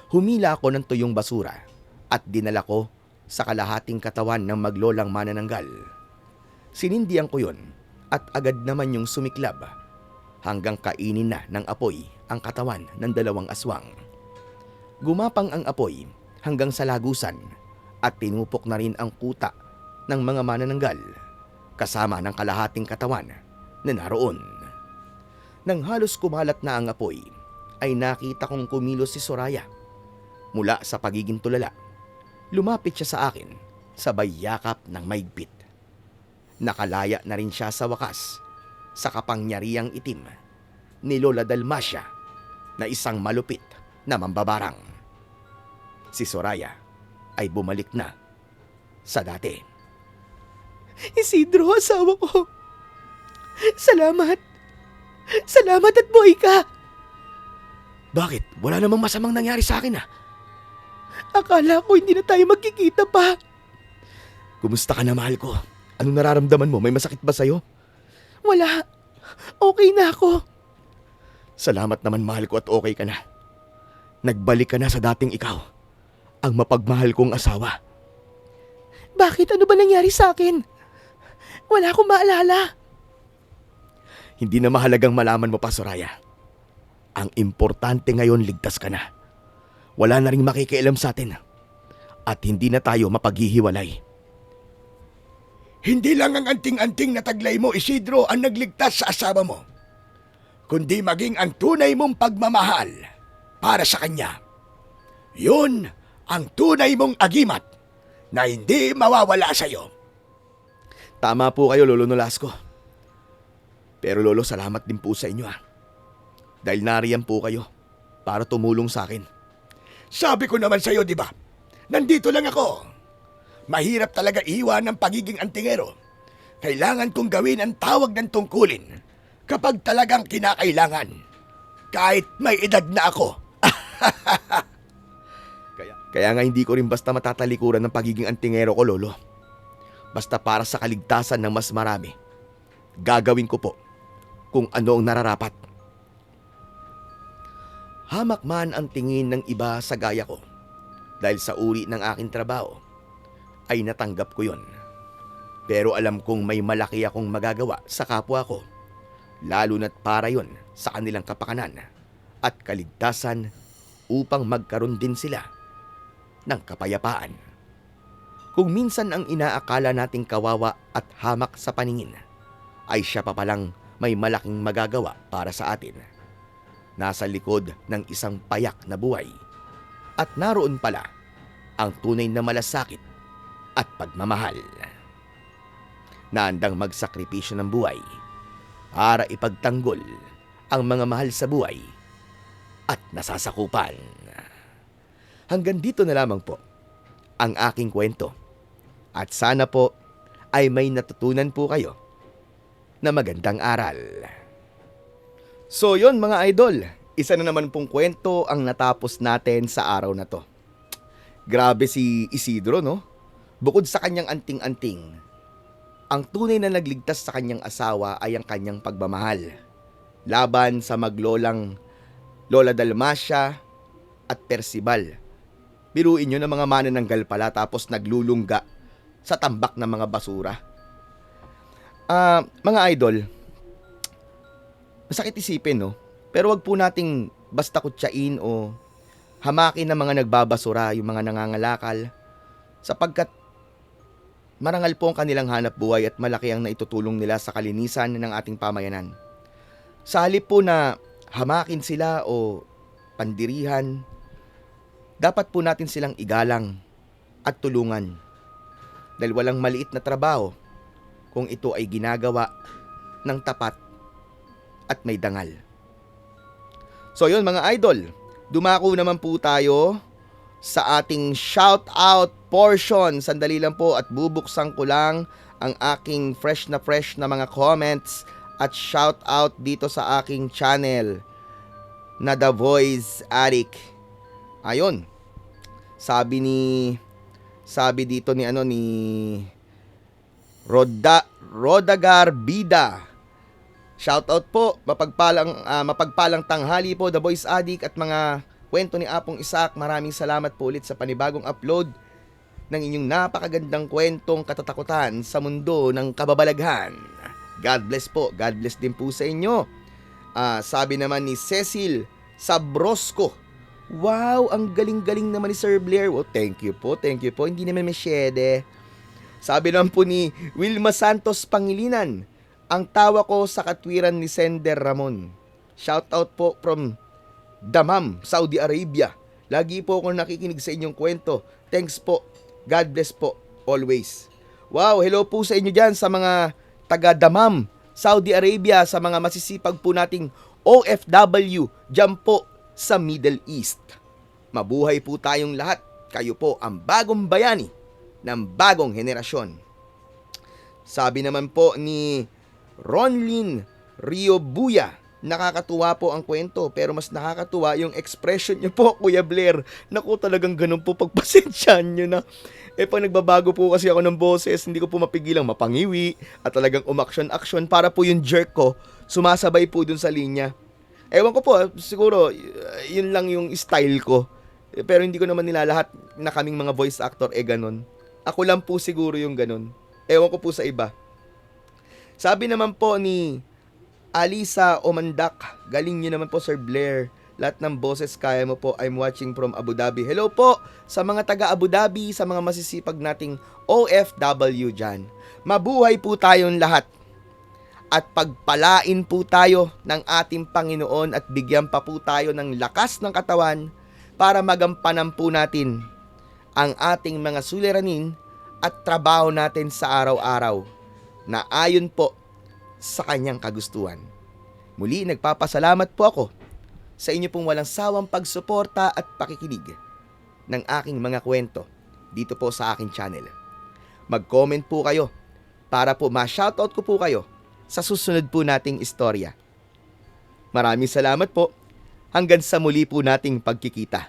Humila ako ng tuyong basura at dinala ko sa kalahating katawan ng maglolang manananggal. Sinindihan ko yon at agad naman yung sumiklab hanggang kainin na ng apoy ang katawan ng dalawang aswang. Gumapang ang apoy hanggang sa lagusan at tinupok na rin ang kuta ng mga manananggal kasama ng kalahating katawan na naroon. Nang halos kumalat na ang apoy, ay nakita kong kumilos si Soraya. Mula sa pagiging tulala, lumapit siya sa akin, sabay yakap ng maigpit. Nakalaya na rin siya sa wakas sa kapangyarihang itim ni Lola Dalmacia na isang malupit na mambabarang. Si Soraya ay bumalik na sa dati. Isidro, asawa ko. Salamat. Salamat at buhay ka. Bakit? Wala namang masamang nangyari sa akin Akala ko hindi na tayo magkikita pa. Kumusta ka na, mahal ko? Anong nararamdaman mo? May masakit ba sa'yo? Wala. Okay na ako. Salamat naman, mahal ko, at okay ka na. Nagbalik ka na sa dating ikaw, ang mapagmahal kong asawa. Bakit? Ano ba nangyari sa akin? Wala akong maalala. Hindi na mahalagang malaman mo pa, Soraya. Ang importante ngayon, ligtas ka na. Wala na ring makikialam sa atin. At hindi na tayo mapaghihiwalay. Hindi lang ang anting-anting na taglay mo, Isidro, ang nagligtas sa asawa mo, kundi maging ang tunay mong pagmamahal para sa kanya. Yun ang tunay mong agimat na hindi mawawala sa iyo. Tama po kayo, Lolo Nolasco. Pero Lolo, salamat din po sa inyo dahil nariyan po kayo para tumulong sa akin. Sabi ko naman sa iyo, di ba? Nandito lang ako. Mahirap talaga iwan ng pagiging antingero. Kailangan kong gawin ang tawag ng tungkulin kapag talagang kinakailangan. Kahit may edad na ako. Kaya nga hindi ko rin basta matatalikuran ng pagiging antingero ko, Lolo. Basta para sa kaligtasan ng mas marami. Gagawin ko po kung ano ang nararapat. Hamak man ang tingin ng iba sa gaya ko dahil sa uri ng aking trabaho, ay natanggap ko yon. Pero alam kong may malaki akong magagawa sa kapwa ko, lalo na't para yon sa kanilang kapakanan at kaligtasan upang magkaroon din sila ng kapayapaan. Kung minsan ang inaakala nating kawawa at hamak sa paningin, ay siya pa palang may malaking magagawa para sa atin. Nasa likod ng isang payak na buhay. At naroon pala ang tunay na malasakit at pagmamahal. Naandang magsakripisyo ng buhay para ipagtanggol ang mga mahal sa buhay at nasasakupan. Hanggang dito na lamang po ang aking kwento. At sana po ay may natutunan po kayo na magandang aral. So yon mga idol, isa na naman pong kwento ang natapos natin sa araw na to. Grabe si Isidro, no? Bukod sa kanyang anting-anting, ang tunay na nagligtas sa kanyang asawa ay ang kanyang pagmamahal. Laban sa maglolang Lola Dalmacia at Percival. Biruin nyo ng mga manananggal pala tapos naglulungga sa tambak ng mga basura. Mga idol, masakit isipin, no? Pero wag po nating basta kutsain o hamakin ng mga nagbabasura, yung mga nangangalakal, sapagkat marangal po ang kanilang hanap buhay at malaki ang naitutulong nila sa kalinisan ng ating pamayanan. Sa halip po na hamakin sila o pandirihan, dapat po natin silang igalang at tulungan. Dahil walang maliit na trabaho kung ito ay ginagawa ng tapat at may dangal. So yun mga idol, dumako naman po tayo sa ating shoutout portion. Sandali lang po at bubuksan ko lang ang aking fresh na mga comments at shoutout dito sa aking channel na The Voice Addict. Ayun. Sabi dito ni Rodagar Bida. Shoutout po, mapagpalang tanghali po The Voice Addict at mga kwento ni Apong Isaac. Maraming salamat po ulit sa panibagong upload ng inyong napakagandang kwentong katatakutan sa mundo ng kababalaghan. God bless po. God bless din po sa inyo. Sabi naman ni Cecil Sabrosco, wow, ang galing-galing naman ni Sir Blair. Oh, thank you po. Hindi naman masyede. Sabi naman po ni Wilma Santos Pangilinan, ang tawa ko sa katwiran ni Sender Ramon. Shoutout po from Dammam, Saudi Arabia. Lagi po akong nakikinig sa inyong kwento. Thanks po. God bless po. Always. Wow, hello po sa inyo dyan sa mga taga Dammam, Saudi Arabia, sa mga masisipag po nating OFW dyan po sa Middle East. Mabuhay po tayong lahat. Kayo po ang bagong bayani ng bagong henerasyon. Sabi naman po ni Ronlyn Riobuya, nakakatuwa po ang kwento pero mas nakakatuwa yung expression niyo po, Kuya Blair. Naku, talagang ganun po, pagpasensyahan niyo na. Pag nagbabago po kasi ako ng boses, hindi ko po mapigilang mapangiwi at talagang umaksyon-aksyon para po yung jerk ko sumasabay po dun sa linya. Ewan ko po, siguro yun lang yung style ko. Pero hindi ko naman nilalahat na kaming mga voice actor ganun. Ako lang po siguro yung ganun. Ewan ko po sa iba. Sabi naman po ni Alisa Omandak, galing nyo naman po Sir Blair. Lahat ng boses kaya mo po. I'm watching from Abu Dhabi. Hello po sa mga taga Abu Dhabi, sa mga masisipag nating OFW dyan. Mabuhay po tayong lahat. At pagpalain po tayo ng ating Panginoon at bigyan pa po tayo ng lakas ng katawan para magampanan po natin ang ating mga suliranin at trabaho natin sa araw-araw na ayon po sa kanyang kagustuhan. Muli, nagpapasalamat po ako sa inyo pong walang sawang pagsuporta at pakikinig ng aking mga kwento dito po sa aking channel. Mag-comment po kayo para po ma-shoutout ko po kayo sa susunod po nating istorya. Maraming salamat po. Hanggang sa muli po nating pagkikita.